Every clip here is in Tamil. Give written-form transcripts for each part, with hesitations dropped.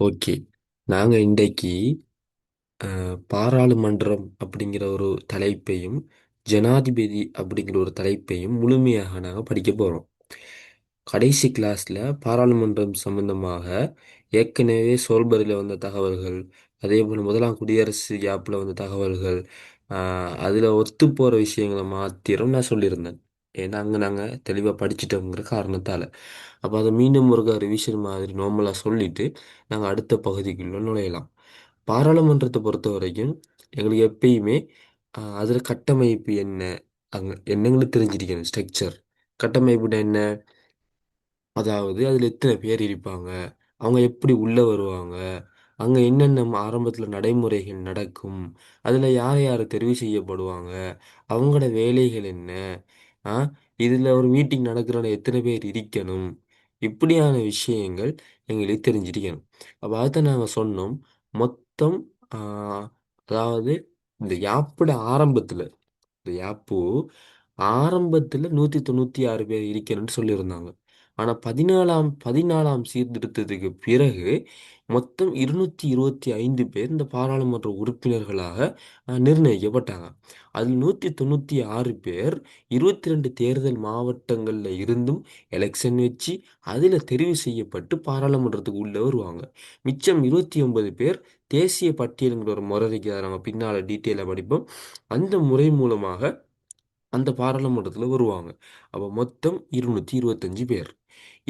ஓகே. நாங்க இன்றைக்கு பாராளுமன்றம் அப்படிங்கிற ஒரு தலைப்பையும், ஜனாதிபதி அப்படிங்கிற ஒரு தலைப்பையும் முழுமையாக நாங்கள் படிக்க போகிறோம். கடைசி கிளாஸ்ல பாராளுமன்றம் சம்பந்தமாக ஏற்கனவே சோல்பரியில் வந்த தகவல்கள், அதே போல் முதலாம் குடியரசு யாப்பில் வந்த தகவல்கள், அதில் ஒத்து போகிற விஷயங்களை மாத்திரம் நான் சொல்லியிருந்தேன். ஏன்னா அங்கே நாங்கள் தெளிவாக படிச்சிட்டோங்கிற காரணத்தால். அப்போ அதை மீண்டும் ஒரு ரிவிஷன் மாதிரி நார்மலாக சொல்லிட்டு நாங்கள் அடுத்த பகுதிக்குள்ள நுழையலாம். பாராளுமன்றத்தை பொறுத்த வரைக்கும் எங்களுக்கு எப்பயுமே அதில் கட்டமைப்பு என்ன, அங்கே என்னங்களுக்கு தெரிஞ்சிருக்கணும். ஸ்ட்ரக்சர் கட்டமைப்புனா என்ன, அதாவது அதில் எத்தனை பேர் இருப்பாங்க, அவங்க எப்படி உள்ளே வருவாங்க, அங்கே என்னென்ன ஆரம்பத்தில் நடைமுறைகள் நடக்கும், அதில் யார் யார் தெரிவு செய்யப்படுவாங்க, அவங்களோட வேலைகள் என்ன, ஆ இதில் ஒரு மீட்டிங் நடக்கிறோன்னா எத்தனை பேர் இருக்கணும், இப்படியான விஷயங்கள் எங்களுக்கு தெரிஞ்சிருக்கணும். அப்போ அதை நாங்கள் சொன்னோம். மொத்தம் ஆ, அதாவது இந்த யாப்போட ஆரம்பத்தில், இந்த யாப்பு ஆரம்பத்தில் 196 பேர் இருக்கணும்னு சொல்லியிருந்தாங்க. ஆனால் பதினாலாம் சீர்திருத்தத்துக்கு பிறகு மொத்தம் 225 பேர் இந்த பாராளுமன்ற உறுப்பினர்களாக நிர்ணயிக்கப்பட்டாங்க. அதில் 196 பேர் 22 தேர்தல் மாவட்டங்களில் இருந்தும் எலெக்ஷன் வச்சு அதில் தெரிவு செய்யப்பட்டு பாராளுமன்றத்துக்கு உள்ளே வருவாங்க. மிச்சம் 29 பேர் தேசிய பட்டியலுங்கிற ஒரு முறை இருக்கு. அதை நம்ம பின்னால் டீட்டெயிலாக படிப்போம். அந்த முறை மூலமாக அந்த பாராளுமன்றத்தில் வருவாங்க. அப்போ மொத்தம் 225 பேர்.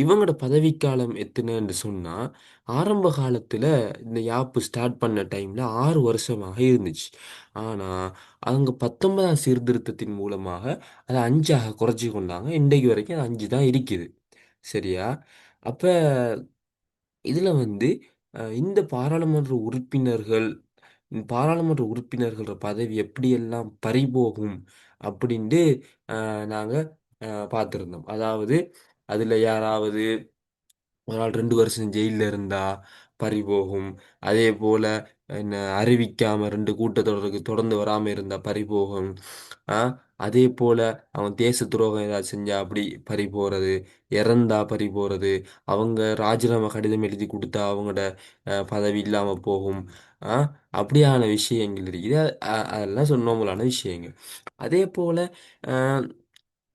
இவங்களோட பதவிக்காலம் எத்தனைன்னு சொன்னால், ஆரம்ப காலத்தில் இந்த யாப்பு ஸ்டார்ட் பண்ண டைமில் 6 வருஷமாக இருந்துச்சு. ஆனால் அவங்க 19ஆம் சீர்திருத்தத்தின் மூலமாக அதை 5ஆக குறைச்சி கொண்டாங்க. இன்றைக்கு வரைக்கும் அது 5 தான் இருக்குது. சரியா? அப்போ இதில் வந்து இந்த பாராளுமன்ற உறுப்பினர்களோட பதவி எப்படியெல்லாம் பறிபோகும் அப்படின்ட்டு நாங்கள் பார்த்துருந்தோம். அதாவது அதில் யாராவது ஒரு ஆள் 2 வருஷம் ஜெயிலில் இருந்தா பறிபோகும். அதே போல என்ன அறிவிக்காம 2 கூட்டத்தொடருக்கு தொடர்ந்து வராமல் இருந்தா பறிபோகும். ஆ அதே போல அவன் தேச துரோகம் ஏதாவது செஞ்சா அப்படி பறி போறது, இறந்தா பறி போறது, அவங்க ராஜினாமா கடிதம் எழுதி கொடுத்தா அவங்களோட பதவி இல்லாம போகும். ஆ அப்படியான விஷயங்கள் இருக்குது. அதெல்லாம் சொன்னவங்களான விஷயங்கள். அதே போல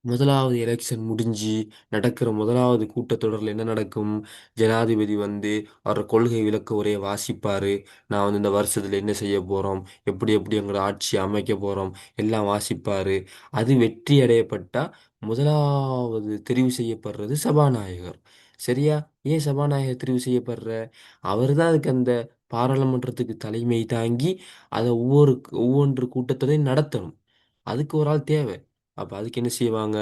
முதலாவது எலெக்ஷன் முடிஞ்சு நடக்கிற முதலாவது கூட்டத்தொடரில் என்ன நடக்கும்? ஜனாதிபதி வந்து அவரோட கொள்கை விளக்க உரையை வாசிப்பார். நான் வந்து இந்த வருஷத்தில் என்ன செய்ய போகிறோம், எப்படி எப்படி எங்களோட ஆட்சி அமைக்க போகிறோம் எல்லாம் வாசிப்பார். அது வெற்றி அடையப்பட்டா முதலாவது தெரிவு செய்யப்படுறது சபாநாயகர். சரியா? ஏன் சபாநாயகர் தெரிவு செய்யப்படுற? அவர் தான் அதுக்கு அந்த பாராளுமன்றத்துக்கு தலைமை தாங்கி அதை ஒவ்வொன்று கூட்டத்தொடரையும் நடத்தணும். அதுக்கு ஒரு ஆள் தேவை. அப்போ அதுக்கு என்ன செய்வாங்க?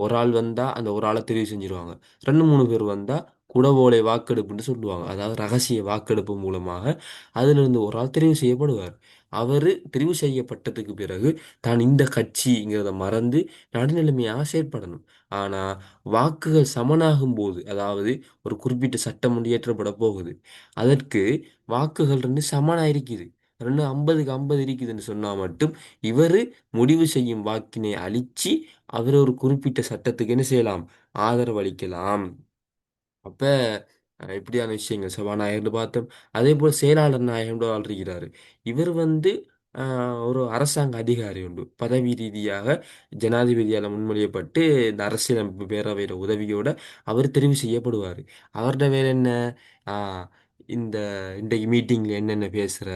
ஒரு ஆள் வந்தால் அந்த ஒரு ஆளை தெரிவு செஞ்சிருவாங்க. 2 3 பேர் வந்தால் குடவோலை வாக்கெடுப்புன்னு சொல்லுவாங்க. அதாவது ரகசிய வாக்கெடுப்பு மூலமாக அதிலிருந்து ஒரு ஆள் தெரிவு செய்யப்படுவார். அவர் தெரிவு செய்யப்பட்டதுக்கு பிறகு தான் இந்த கட்சிங்கிறத மறந்து நடுநிலைமையாக செயற்படணும். ஆனால் வாக்குகள் சமனாகும் போது, அதாவது ஒரு குறிப்பிட்ட சட்டம் ஒன்று இயற்றப்பட போகுது, அதற்கு வாக்குகள் ரெண்டு சமனாக இருக்குது, ரெண்டு 50க்கு 50 இருக்குதுன்னு சொன்னால் மட்டும் இவர் முடிவு செய்யும் வாக்கினை அளிச்சு அவர் ஒரு குறிப்பிட்ட சட்டத்துக்கு என்ன செய்யலாம்? ஆதரவு அளிக்கலாம். அப்ப இப்படியான விஷயங்கள் சபாநாயகர்னு பார்த்தோம். அதே போல் செயலாளர் நாயகம்னு ஆள் இருக்கிறாரு. இவர் வந்து ஒரு அரசாங்க அதிகாரி உண்டு. பதவி ரீதியாக ஜனாதிபதியால் முன்மொழியப்பட்டு இந்த அரசியலமைப்பு பேரவையோட உதவியோட அவர் தெரிவு செய்யப்படுவார். அவரோட வேலை என்ன? ஆஹ் இந்த இன்றைக்கு மீட்டிங்கில் என்னென்ன பேசுகிற,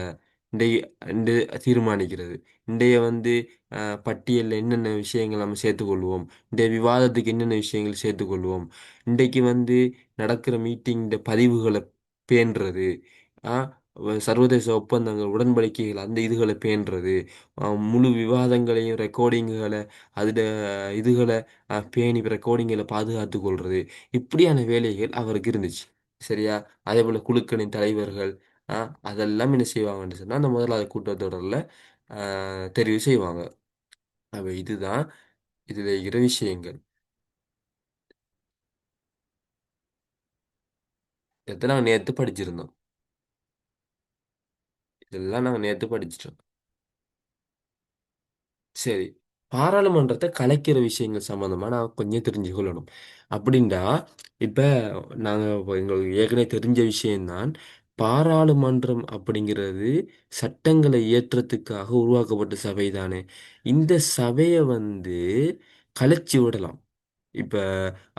இன்றைய இந்த தீர்மானிக்கிறது. இன்றைய வந்து பட்டியலில் என்னென்ன விஷயங்கள் நம்ம சேர்த்துக்கொள்வோம், இந்த விவாதத்துக்கு என்னென்ன விஷயங்கள் சேர்த்துக்கொள்வோம், இன்றைக்கு வந்து நடக்கிற மீட்டிங் பதிவுகளை பேணுறது, ஆ, சர்வதேச ஒப்பந்தங்கள் உடன்படிக்கைகள் அந்த இதுகளை பேணுறது, முழு விவாதங்களையும் ரெக்கார்டிங்குகளை அதில் இதுகளை பேணி ரெக்கார்டிங்களை பாதுகாத்து கொள்வது, இப்படியான வேலைகள் அவருக்கு இருந்துச்சு. சரியா? அதே போல் குழுக்களின் தலைவர்கள் ஆ அதெல்லாம் என்ன செய்வாங்கன்னு சொன்னால் அந்த முதலாவது கூட்டத்தொடரில் தெரிவு செய்வாங்க. அப்ப இதுதான் இதில் இருக்கிற விஷயங்கள். இதெல்லாம் நாங்கள் நேற்று படிச்சிருந்தோம். இதெல்லாம் நாங்கள் நேற்று படிச்சிட்டோம். சரி. பாராளுமன்றத்தை கலைக்கிற விஷயங்கள் சம்மந்தமாக நான் கொஞ்சம் தெரிஞ்சுக்கொள்ளணும். அப்படின்டா இப்போ நாங்கள் எங்களுக்கு ஏற்கனவே தெரிஞ்ச விஷயம்தான். பாராளுமன்றம் அப்படிங்கிறது சட்டங்களை இயற்றத்துக்காக உருவாக்கப்பட்ட சபை தானே. இந்த சபையை கலைச்சி விடலாம். இப்ப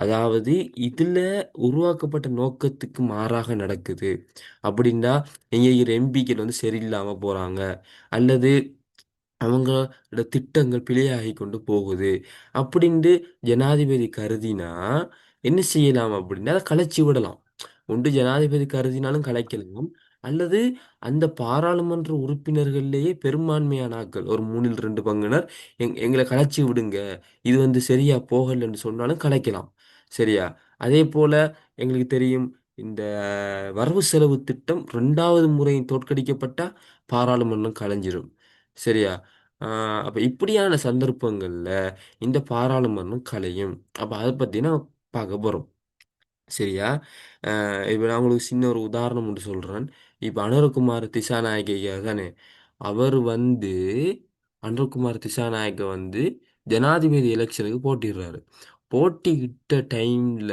அதாவது இதுல உருவாக்கப்பட்ட நோக்கத்துக்கு மாறாக நடக்குது அப்படின்னா, இங்க இருக்கிற எம்பிக்கள் சரியில்லாம போறாங்க, அல்லது அவங்களோட திட்டங்கள் பிழையாகி கொண்டு போகுது அப்படின்ட்டு ஜனாதிபதி கருதினா என்ன செய்யலாம் அப்படின்னா அதை கலைச்சி விடலாம். ஒன்று ஜனாதிபதி கருதினாலும் கலைக்கலாம், அல்லது அந்த பாராளுமன்ற உறுப்பினர்கள்லேயே பெரும்பான்மையான ஆட்கள் ஒரு மூணில் ரெண்டு பங்குனர் எங்களை கலைச்சி விடுங்க, இது சரியா போகலைன்னு சொன்னாலும் கலைக்கலாம். சரியா? அதே போல எங்களுக்கு தெரியும், இந்த வரவு செலவு திட்டம் ரெண்டாவது முறை தோற்கடிக்கப்பட்டா பாராளுமன்றம் கலைஞ்சிரும். சரியா? அப்ப இப்படியான சந்தர்ப்பங்கள்ல இந்த பாராளுமன்றம் கலையும். அப்ப அதை பத்தி நான் பார்க்க போறோம். சரியா? இப்ப நான் உங்களுக்கு சின்ன ஒரு உதாரணம் ஒன்று சொல்றேன். இப்ப அனுரகுமார் திசாநாயக்க தானே, அவர் அனுரகுமார் திசாநாயக்க ஜனாதிபதி எலெக்ஷனுக்கு போட்டிடுறாரு. போட்டியிட்ட டைம்ல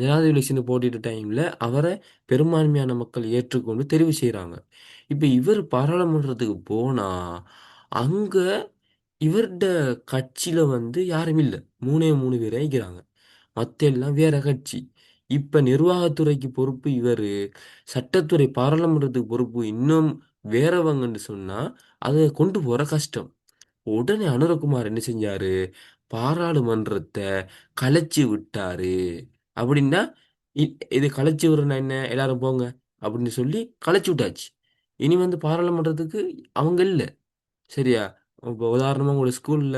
ஜனாதிபதி எலெக்ஷனுக்கு போட்டியிட்ட டைம்ல அவரை பெரும்பான்மையான மக்கள் ஏற்றுக்கொண்டு தெரிவு செய்கிறாங்க. இப்ப இவர் பாராளுமன்றத்துக்கு போனா அங்க இவர்ட கட்சியில யாரும் இல்ல. மூணே மூணு பேர் இருக்கிறாங்க. மத்த எல்லாம் வேற கட்சி. இப்ப நிர்வாகத்துறைக்கு பொறுப்பு இவரு, சட்டத்துறை பாராளுமன்றத்துக்கு பொறுப்பு இன்னும் வேறவங்கன்னு சொன்னா அதை கொண்டு போற கஷ்டம். உடனே அனுரகுமார் என்ன செஞ்சாரு, பாராளுமன்றத்தை கலைச்சு விட்டாரு. அப்படின்னா இது கலைச்சு விடுறா என்ன, எல்லாரும் போங்க அப்படின்னு சொல்லி கலைச்சு விட்டாச்சு. இனி பாராளுமன்றத்துக்கு அவங்க இல்ல. சரியா? இப்போ உதாரணமா உங்களோட ஸ்கூல்ல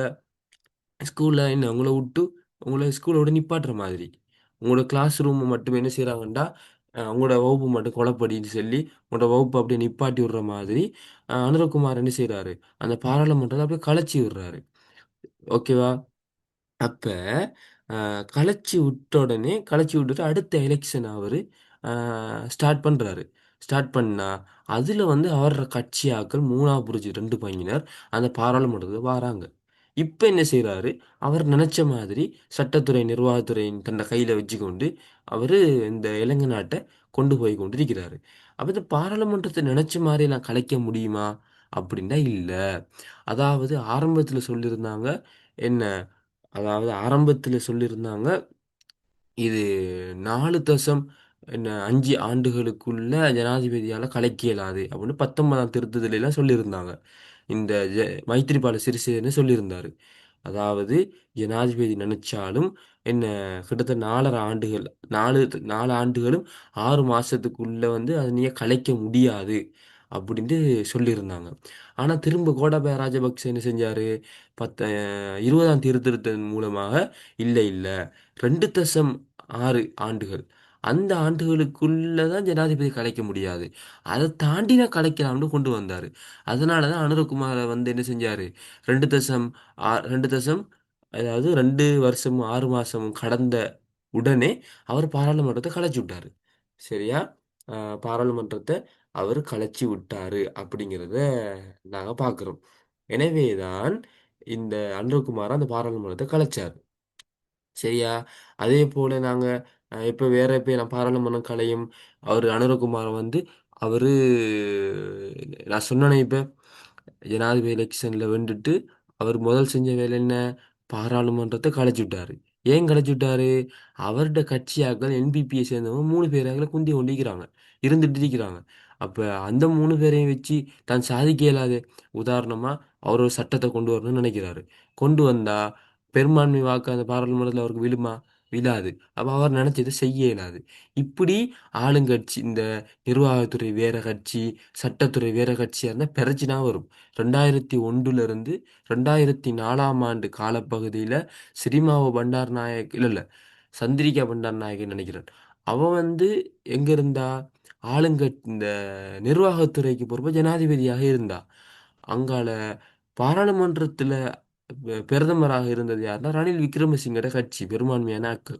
ஸ்கூல்ல என்ன உங்களை விட்டு உங்களை ஸ்கூலோட நிப்பாட்டுற மாதிரி, உங்களோட கிளாஸ் ரூம் மட்டும் என்ன செய்றாங்கன்னா, உங்களோட வகுப்பு மட்டும் கொலப்படின்னு சொல்லி உங்களோட வகுப்பு அப்படியே நிப்பாட்டி விடுற மாதிரி அனுரகுமார் என்ன செய்றாரு, அந்த பாராளுமன்றத்தை அப்படியே கலைச்சி விடுறாரு. ஓகேவா? அப்ப கலைச்சி விட்டுட்டு அடுத்த எலெக்ஷன் அவரு ஸ்டார்ட் பண்றாரு. ஸ்டார்ட் பண்ணா அதுல அவர கட்சி ஆட்கள் 3ஆ புரிஞ்சு 2 பங்கினர் அந்த பாராளுமன்றத்துக்கு வாராங்க. இப்ப என்ன செய்றாரு, அவர் நினைச்ச மாதிரி சட்டத்துறை, நிர்வாகத்துறையின் தன்னை கையில வச்சுக்கொண்டு அவரு இந்த இலங்கை நாட்டை கொண்டு போய் கொண்டிருக்கிறாரு. அப்ப இந்த பாராளுமன்றத்தை நினைச்ச மாதிரி எல்லாம் கலைக்க முடியுமா? அப்படின்னா இல்ல. அதாவது ஆரம்பத்துல சொல்லியிருந்தாங்க என்ன, அதாவது ஆரம்பத்துல சொல்லியிருந்தாங்க இது 4 ஆண்டுகளுக்குள்ள ஜனாதிபதியால கலைக்க இயலாது அப்படின்னு 19ஆம் திருத்தத்துல எல்லாம் சொல்லியிருந்தாங்க. இந்த மைத்திரிபால சிறிசேன சொல்லியிருந்தாரு. அதாவது ஜனாதிபதி நினைச்சாலும் என்ன, கிட்டத்தட்ட 4½ ஆண்டுகள், 4 ஆண்டுகளும் 6 மாசத்துக்குள்ள அதை நீங்க கலைக்க முடியாது அப்படின்ட்டு சொல்லியிருந்தாங்க. ஆனா திரும்ப கோட்டாபய ராஜபக்சே என்ன செஞ்சாரு, 20ஆம் திருத்தத்தின் மூலமாக இல்ல இல்ல 2.6 ஆண்டுகள், அந்த ஆண்டுகளுக்குள்ளதான் ஜனாதிபதி கலைக்க முடியாது, அதை தாண்டி நான் கலைக்கலாம்னு கொண்டு வந்தாரு. அதனாலதான் அனுரகுமார என்ன செஞ்சாரு, 2 அதாவது 2 வருஷமும் 6 மாசமும் கடந்த உடனே அவர் பாராளுமன்றத்தை கலைச்சு விட்டாரு. சரியா? பாராளுமன்றத்தை அவர் கலைச்சு விட்டாரு அப்படிங்கிறத நாங்க பார்க்கிறோம். எனவேதான் இந்த அனுரகுமார் அந்த பாராளுமன்றத்தை கலைச்சார். சரியா? அதே போல நாங்க இப்ப வேற இப்ப நான் பாராளுமன்றம் கலையும் அவர் அனுரகுமார் அவரு நான் சொன்னேனே இப்ப ஜனாதிபதி எலெக்ஷன்ல வென்றுட்டு அவர் முதல் செஞ்ச வேலை என்ன, பாராளுமன்றத்தை கலைச்சு விட்டாரு. ஏன் கலைச்சு விட்டாரு, அவருடைய கட்சியாக்கள் என்பிபியை சேர்ந்தவங்க 3 பேராக குந்தி கொண்டிருக்கிறாங்க, இருந்துட்டு இருக்கிறாங்க. அப்ப அந்த 3 பேரையும் வச்சு தான் சாதிக்க இயலாது. உதாரணமா அவர் ஒரு சட்டத்தை கொண்டு வரணும்னு நினைக்கிறாரு. கொண்டு வந்தா பெரும்பான்மை வாக்கு அந்த பாராளுமன்றத்தில் அவருக்கு விழுமா? விழாது. அப்ப அவர் நினைச்சதை செய்ய இயலாது. இப்படி ஆளுங்கட்சி, இந்த நிர்வாகத்துறை வேற கட்சி, சட்டத்துறை வேற கட்சியா இருந்தா பிரச்சனை வரும். 2001 இருந்து 2004 காலப்பகுதியில சிறிமாவோ பண்டார் நாயக் இல்ல இல்ல சந்திரிகா பண்டார் நாயக்னு நினைக்கிறேன். அவ எங்க இருந்தா, இந்த நிர்வாகத்துறைக்கு பொறுப்பு ஜனாதிபதியாக இருந்தா. அங்கால பாராளுமன்றத்துல பிரதமராக இருந்தது யாருன்னா ரணில் விக்ரமசிங்கோட கட்சி, பெரும்பான்மையான ஆட்கள்.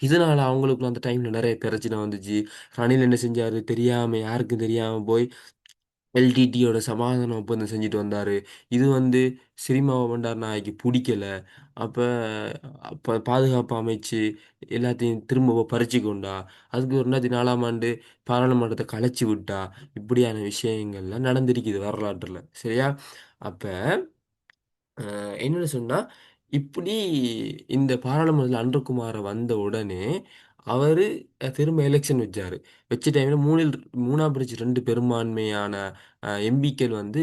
இதனால அவங்களுக்குள்ள அந்த டைம்ல நிறைய பிரச்சனை வந்துச்சு. ரணில் என்ன செஞ்சாரு, தெரியாம யாருக்கும் தெரியாம போய் எல்டிடியோட சமாதான ஒப்பந்தம் செஞ்சுட்டு வந்தார். இது வந்து சிறிமாவ பண்டார் நாயக்கு பிடிக்கல. அப்போ அப்போ பாதுகாப்பு அமைச்சு எல்லாத்தையும் திரும்ப பறிச்சு கொண்டா. அதுக்கு ஒரு 2004ஆம் ஆண்டு பாராளுமன்றத்தை கலைச்சி விட்டா. இப்படியான விஷயங்கள்லாம் நடந்திருக்குது வரலாற்றில். சரியா? அப்போ என்னன்னு சொன்னா இப்படி இந்த பாராளுமன்றத்தில் அன்றகுமார வந்த உடனே அவரு திரும்ப எலெக்ஷன் வச்சாரு. வச்ச டைம்ல மூணாம் பிரிட்ஜ் 2 பெரும்பான்மையான எம்பிக்கள் வந்து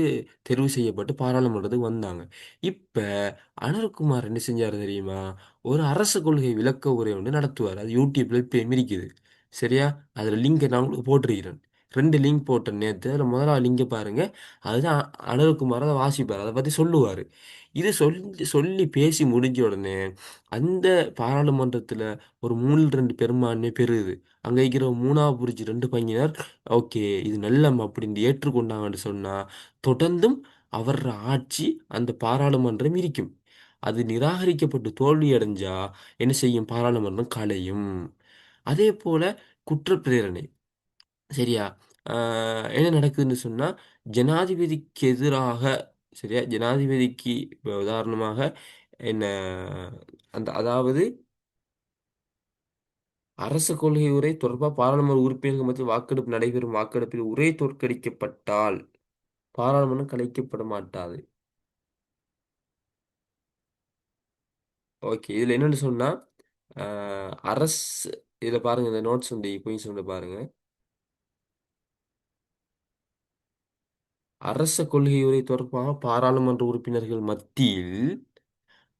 தெரிவு செய்யப்பட்டு பாராளுமன்றத்துக்கு வந்தாங்க. இப்ப அனுர்குமார் என்ன செஞ்சாரு தெரியுமா? ஒரு அரசு கொள்கை விளக்க உரை ஒன்று நடத்துவார். அது யூடியூப்ல இப்ப இருக்குது. சரியா? அதுல லிங்க் நான் உங்களுக்கு போட்டிருக்கிறேன். 2 லிங்க் போட்டேன் நேத்து. அதுல முதலாவது லிங்க பாருங்க. அதுதான் அனுர்குமார் அதை வாசிப்பார். அதை பத்தி சொல்லுவாரு. இது சொல்லி சொல்லி பேசி முடிஞ்ச உடனே அந்த பாராளுமன்றத்தில் ஒரு 3-2 பெரும்பான்மை பெறுது. அங்கே இருக்கிற மூணாவது புரிச்சு 2 பங்கினர் ஓகே இது நல்லம் அப்படின்னு ஏற்றுக்கொண்டாங்கன்னு சொன்னா தொடர்ந்தும் அவர் ஆட்சி அந்த பாராளுமன்றம் இருக்கும். அது நிராகரிக்கப்பட்டு தோல்வி அடைஞ்சா என்ன செய்யும்? பாராளுமன்றம் கலையும். அதே போல குற்றப்பிரேரணை. சரியா? என்ன நடக்குதுன்னு சொன்னா ஜனாதிபதிக்கு எதிராக, சரியா, ஜனாதிபதிக்கு இப்ப உதாரணமாக என்ன அதாவது அரசு கொள்கை உரை தொடர்பாக பாராளுமன்ற உறுப்பினர்கள் மத்தியில் வாக்கெடுப்பு நடைபெறும். வாக்கெடுப்பில் உரை தோற்கடிக்கப்பட்டால் பாராளுமன்றம் கலைக்கப்பட மாட்டாது. ஓகே, இதுல என்னன்னு சொன்னா அரசு, இதுல பாருங்க இந்த நோட்ஸ் உண்டு போய் சொல்ல பாருங்க. அரச கொள்கை உரை தொடர்பாக பாராளுமன்ற உறுப்பினர்கள் மத்தியில்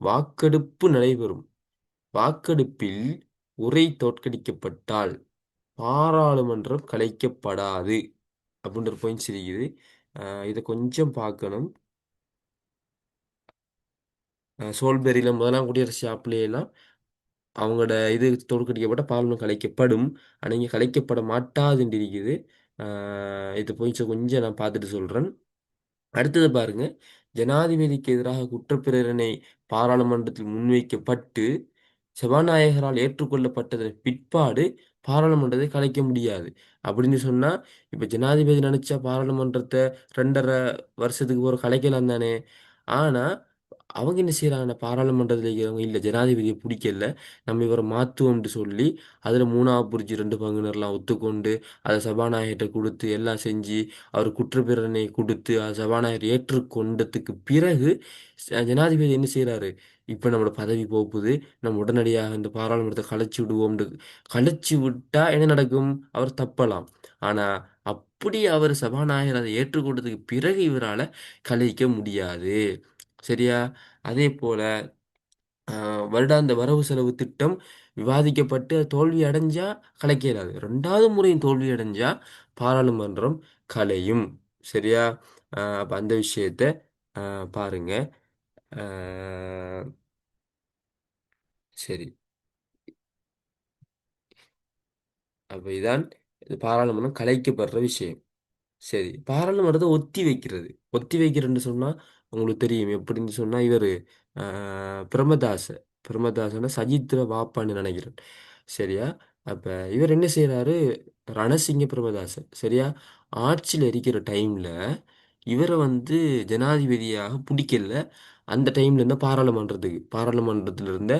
வாக்கெடுப்பு நடைபெறும். வாக்கெடுப்பில் உரை தோற்கடிக்கப்பட்டால் பாராளுமன்றம் கலைக்கப்படாது அப்படின்ற பாயிண்ட்ஸ் இருக்குது. இதை கொஞ்சம் பார்க்கணும். சோல்பெரியில முதலாம் குடியரசு ஆப்பிளையெல்லாம் அவங்களோட இது தோற்கடிக்கப்பட்ட பாராளுமன்றம் கலைக்கப்படும். ஆனால் இங்கே கலைக்கப்பட மாட்டாதுன்னு இருக்குது. இது பாயிண்ட்ஸை கொஞ்சம் நான் பார்த்துட்டு சொல்கிறேன். அடுத்தது பாருங்க. ஜனாதிபதிக்கு எதிராக குற்றப்பிரேரணை பாராளுமன்றத்தில் முன்வைக்கப்பட்டு சபாநாயகரால் ஏற்றுக்கொள்ளப்பட்டதன் பிற்பாடு பாராளுமன்றத்தை கலைக்க முடியாது. அப்படின்னு சொன்னா இப்ப ஜனாதிபதி நினைச்சா பாராளுமன்றத்தை 2.5 வருஷத்துக்கு ஒரு கலைக்கலாம் தானே. ஆனா அவங்க என்ன செய்யறாங்கன்னா பாராளுமன்றத்தில் இருக்கிறவங்க இல்ல ஜனாதிபதியை பிடிக்கல, நம்ம இவரை மாத்துவோம்னு சொல்லி அதுல மூணாவது புரிஞ்சு 2 பங்குனர்லாம் ஒத்துக்கொண்டு அதை சபாநாயகர்கிட்ட கொடுத்து எல்லாம் செஞ்சு அவர் குற்றப்பிரேரணை கொடுத்து அதை சபாநாயகர் ஏற்றுக்கொண்டதுக்கு பிறகு ஜனாதிபதி என்ன செய்றாரு? இப்ப நம்மளோட பதவி போகுது, நம்ம உடனடியாக இந்த பாராளுமன்றத்தை கலைச்சு விடுவோம். கலைச்சு விட்டா என்ன நடக்கும்? அவர் தப்பலாம். ஆனா அப்படி அவர் சபாநாயகர் அதை ஏற்றுக்கொண்டதுக்கு பிறகு இவரால கலைக்க முடியாது. சரியா? அதே போல வருடாந்த வரவு செலவு திட்டம் விவாதிக்கப்பட்டு அது தோல்வி அடைஞ்சா கலைக்க இயலாது. 2வது முறையும் தோல்வி அடைஞ்சா பாராளுமன்றம் கலையும். சரியா? அப்ப அந்த விஷயத்த பாருங்க. அஹ், சரி. அப்ப இதான் இது பாராளுமன்றம் கலைக்கப்படுற விஷயம். சரி, பாராளுமன்றத்தை ஒத்தி வைக்கிறது. ஒத்தி வைக்கிறேன்னு சொன்னா உங்களுக்கு தெரியும் எப்படின்னு சொன்னா இவர் பிரமதாச பிரமதாசன சஜித்ர வாப்பான்னு நினைக்கிறேன். சரியா? அப்ப இவர் என்ன செய்யறாரு? ரணசிங்க பிரமதாச, சரியா, ஆட்சியில் இருக்கிற டைம்ல இவரை வந்து ஜனாதிபதியாக பிடிக்கல. அந்த டைம்ல இருந்த பாராளுமன்றத்தில் இருந்த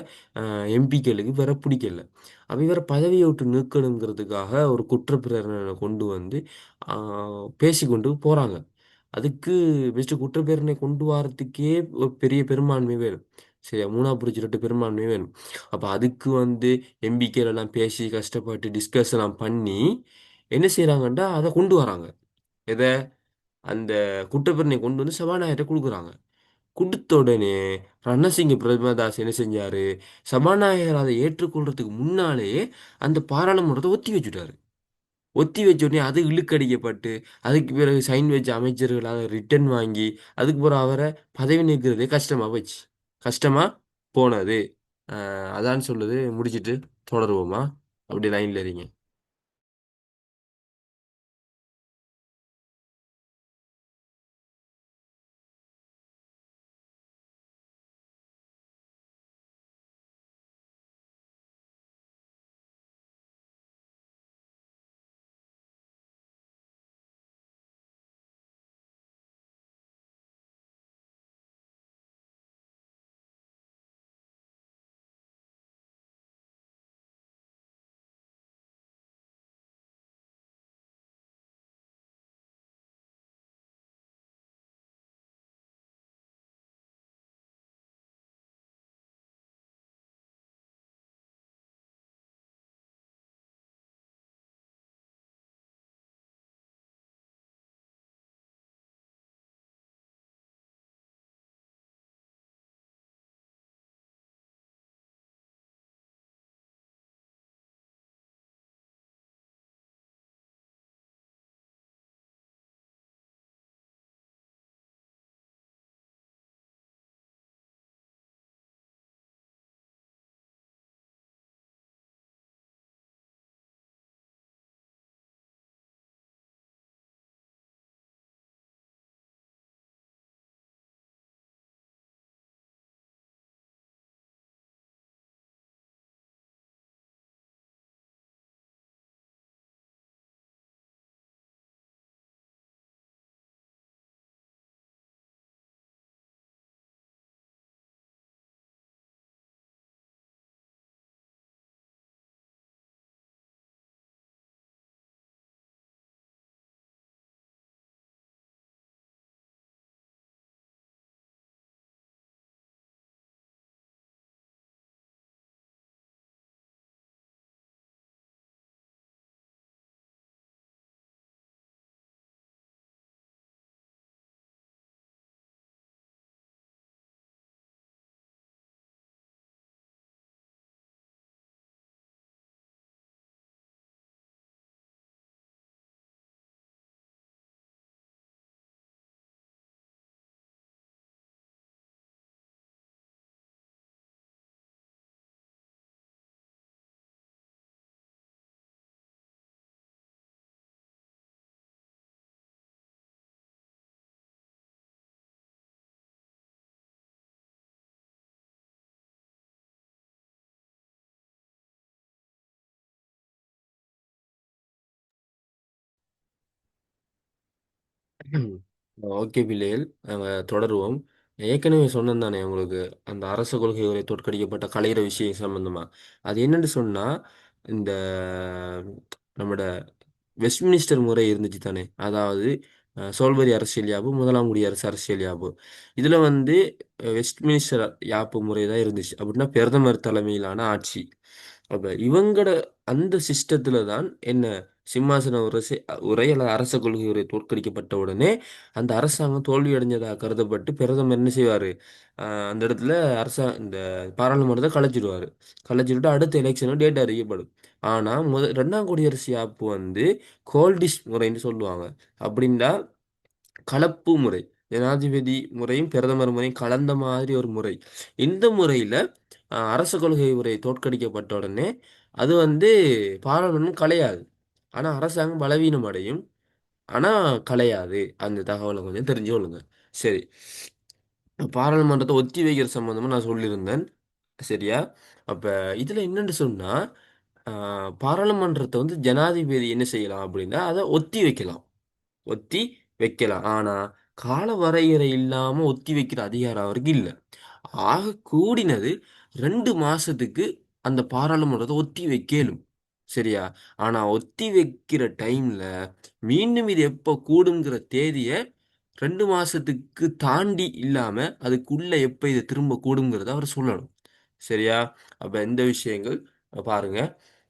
எம்பிக்களுக்கு இவரை பிடிக்கல. அப்ப இவரை பதவியை விட்டு நீக்கணுங்கிறதுக்காக ஒரு குற்றப்பிரேரணை கொண்டு வந்து பேசிக்கொண்டு போறாங்க. அதுக்கு பெஸ்ட் குற்றப்பேரனை கொண்டு வரதுக்கே ஒரு பெரிய பெரும்பான்மை வேணும். சரியா? மூணாவது புரிச்சு 2 பெரும்பான்மை வேணும். அப்ப அதுக்கு வந்து எம்பிக்கள் எல்லாம் பேசி கஷ்டப்பட்டு டிஸ்கஸ் எல்லாம் பண்ணி என்ன செய்யறாங்கன்றா அதை கொண்டு வராங்க. எதை? அந்த குற்றப்பெருனை கொண்டு வந்து சபாநாயகர்கிட்ட கொடுக்குறாங்க. கொடுத்த உடனே ரணசிங்க பிரேமதாஸ் என்ன செஞ்சாரு? சபாநாயகர் அதை ஏற்றுக்கொள்றதுக்கு முன்னாலேயே அந்த பாராளுமன்றத்தை ஒத்தி வச்சுட்டாரு. ஒத்தி வச்ச உடனே அது இழுக்கடிக்கப்பட்டு அதுக்கு பிறகு சைன் வச்ச அமைச்சர்கள் அதை ரிட்டர்ன் வாங்கி அதுக்கு பிறகு அவரை பதவி நீக்கிறதே கஷ்டமா போச்சு. கஷ்டமா போனது. அதான் சொல்லுது. முடிச்சிட்டு தொடருவோமா? அப்படி லைன்ல இருங்க. ஓகே பிள்ளைகள், நாங்கள் தொடருவோம். ஏற்கனவே சொன்னேன் தானே உங்களுக்கு, அந்த அரச கொள்கைகளை தோற்கடிக்கப்பட்ட கலையிற விஷயம் சம்பந்தமா. அது என்னன்னு சொன்னா, இந்த நம்மட வெஸ்ட்மினிஸ்டர் முறை இருந்துச்சு தானே, அதாவது சோல்வரி அரசியல் யாப்பு, முதலாம் குடியரசு அரசியல் யாப்பு. இதுல வந்து வெஸ்ட்மினிஸ்டர் யாப்பு முறை தான் இருந்துச்சு, அப்படின்னா பிரதமர் தலைமையிலான ஆட்சி. அப்ப இவங்கட அந்த சிஸ்டத்துல தான் என்ன, சிம்மாசன உரை அல்லது அரச கொள்கை உரை தோற்கடிக்கப்பட்ட உடனே அந்த அரசாங்கம் தோல்வி அடைஞ்சதாக கருதப்பட்டு பிரதமர் என்ன செய்வாரு, அந்த இடத்துல இந்த பாராளுமன்றத்தை கலைச்சிடுவாரு. கலைச்சிட்டு அடுத்த எலெக்ஷனும் டேட் அறியப்படும். ஆனா ரெண்டாம் குடியரசு யாப்பு வந்து கோல்டிஷ் முறைன்னு சொல்லுவாங்க. அப்படின்னா கலப்பு முறை, ஜனாதிபதி முறையும் பிரதமர் முறையும் கலந்த மாதிரி ஒரு முறை. இந்த முறையில அரச கொள்கை உரை தோற்கடிக்கப்பட்ட உடனே அது வந்து பாராளுமன்றம் கலையாது. ஆனா அரசாங்கம் பலவீனம் அடையும். ஆனா கலையாது. அந்த தகவலை கொஞ்சம் தெரிஞ்சு கொள்ளுங்க. சரி, பாராளுமன்றத்தை ஒத்தி வைக்கிற சம்பந்தமா நான் சொல்லியிருந்தேன். சரியா? அப்ப இதுல என்னன்னு சொன்னா, பாராளுமன்றத்தை வந்து ஜனாதிபதி என்ன செய்யலாம் அப்படின்னா அதை ஒத்தி வைக்கலாம். ஒத்தி வைக்கலாம். ஆனா கால வரையறை இல்லாம ஒத்தி வைக்கிற அதிகாரம் அவருக்கு இல்லை. ஆக கூடினது 2 மாசத்துக்கு அந்த பாராளுமன்றத்தை ஒத்தி வைக்கலும். சரியா? ஆனா ஒத்தி வைக்கிற டைம்ல மீண்டும் இது எப்ப கூடுங்கிற தேதிய 2 மாசத்துக்கு தாண்டி இல்லாம அதுக்குள்ள எப்ப இது திரும்ப கூடுங்கிறத அவர் சொல்லணும். சரியா? அப்ப இந்த விஷயங்கள் பாருங்க.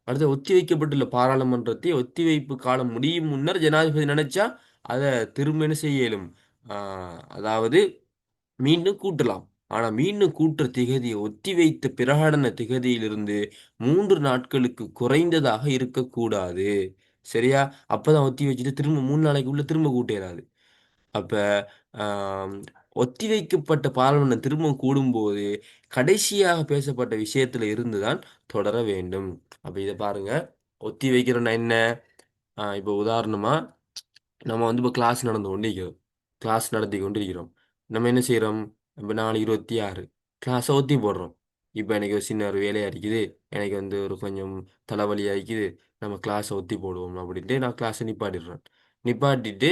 அடுத்து, ஒத்தி வைக்கப்பட்டுள்ள பாராளுமன்றத்தை ஒத்திவைப்பு காலம் முடியும் முன்னர் ஜனாதிபதி நினைச்சா அதை திரும்ப என்ன செய்ய இயலும். அதாவது மீண்டும் கூட்டலாம். ஆனா மீண்டும் கூட்டுற திகதியை ஒத்திவைத்த பிரகடன திகதியிலிருந்து 3 நாட்களுக்கு குறைந்ததாக இருக்கக்கூடாது. சரியா? அப்பதான் ஒத்தி வச்சுட்டு திரும்ப 3 நாளைக்குள்ள திரும்ப கூட்டிடாது. அப்ப ஆம், ஒத்திவைக்கப்பட்ட பாராளுமன்றம் திரும்ப கூடும்போது கடைசியாக பேசப்பட்ட விஷயத்துல இருந்துதான் தொடர வேண்டும். அப்ப இதை பாருங்க. ஒத்தி வைக்கிறோம்னா என்ன? இப்போ உதாரணமா நம்ம வந்து இப்போ கிளாஸ் நடந்து கொண்டிருக்கிறோம். கிளாஸ் நடத்தி கொண்டிருக்கிறோம். நம்ம என்ன செய்கிறோம்? இப்போ நாலு 26 கிளாஸை ஒத்தி போடுறோம். இப்போ எனக்கு ஒரு சின்ன ஒரு வேலையாக இருக்குது, எனக்கு வந்து ஒரு கொஞ்சம் தலைவலியாக இருக்குது, நம்ம கிளாஸை ஒத்தி போடுவோம் அப்படின்ட்டு நான் கிளாஸை நிப்பாட்டிடுறேன். நிப்பாட்டிட்டு,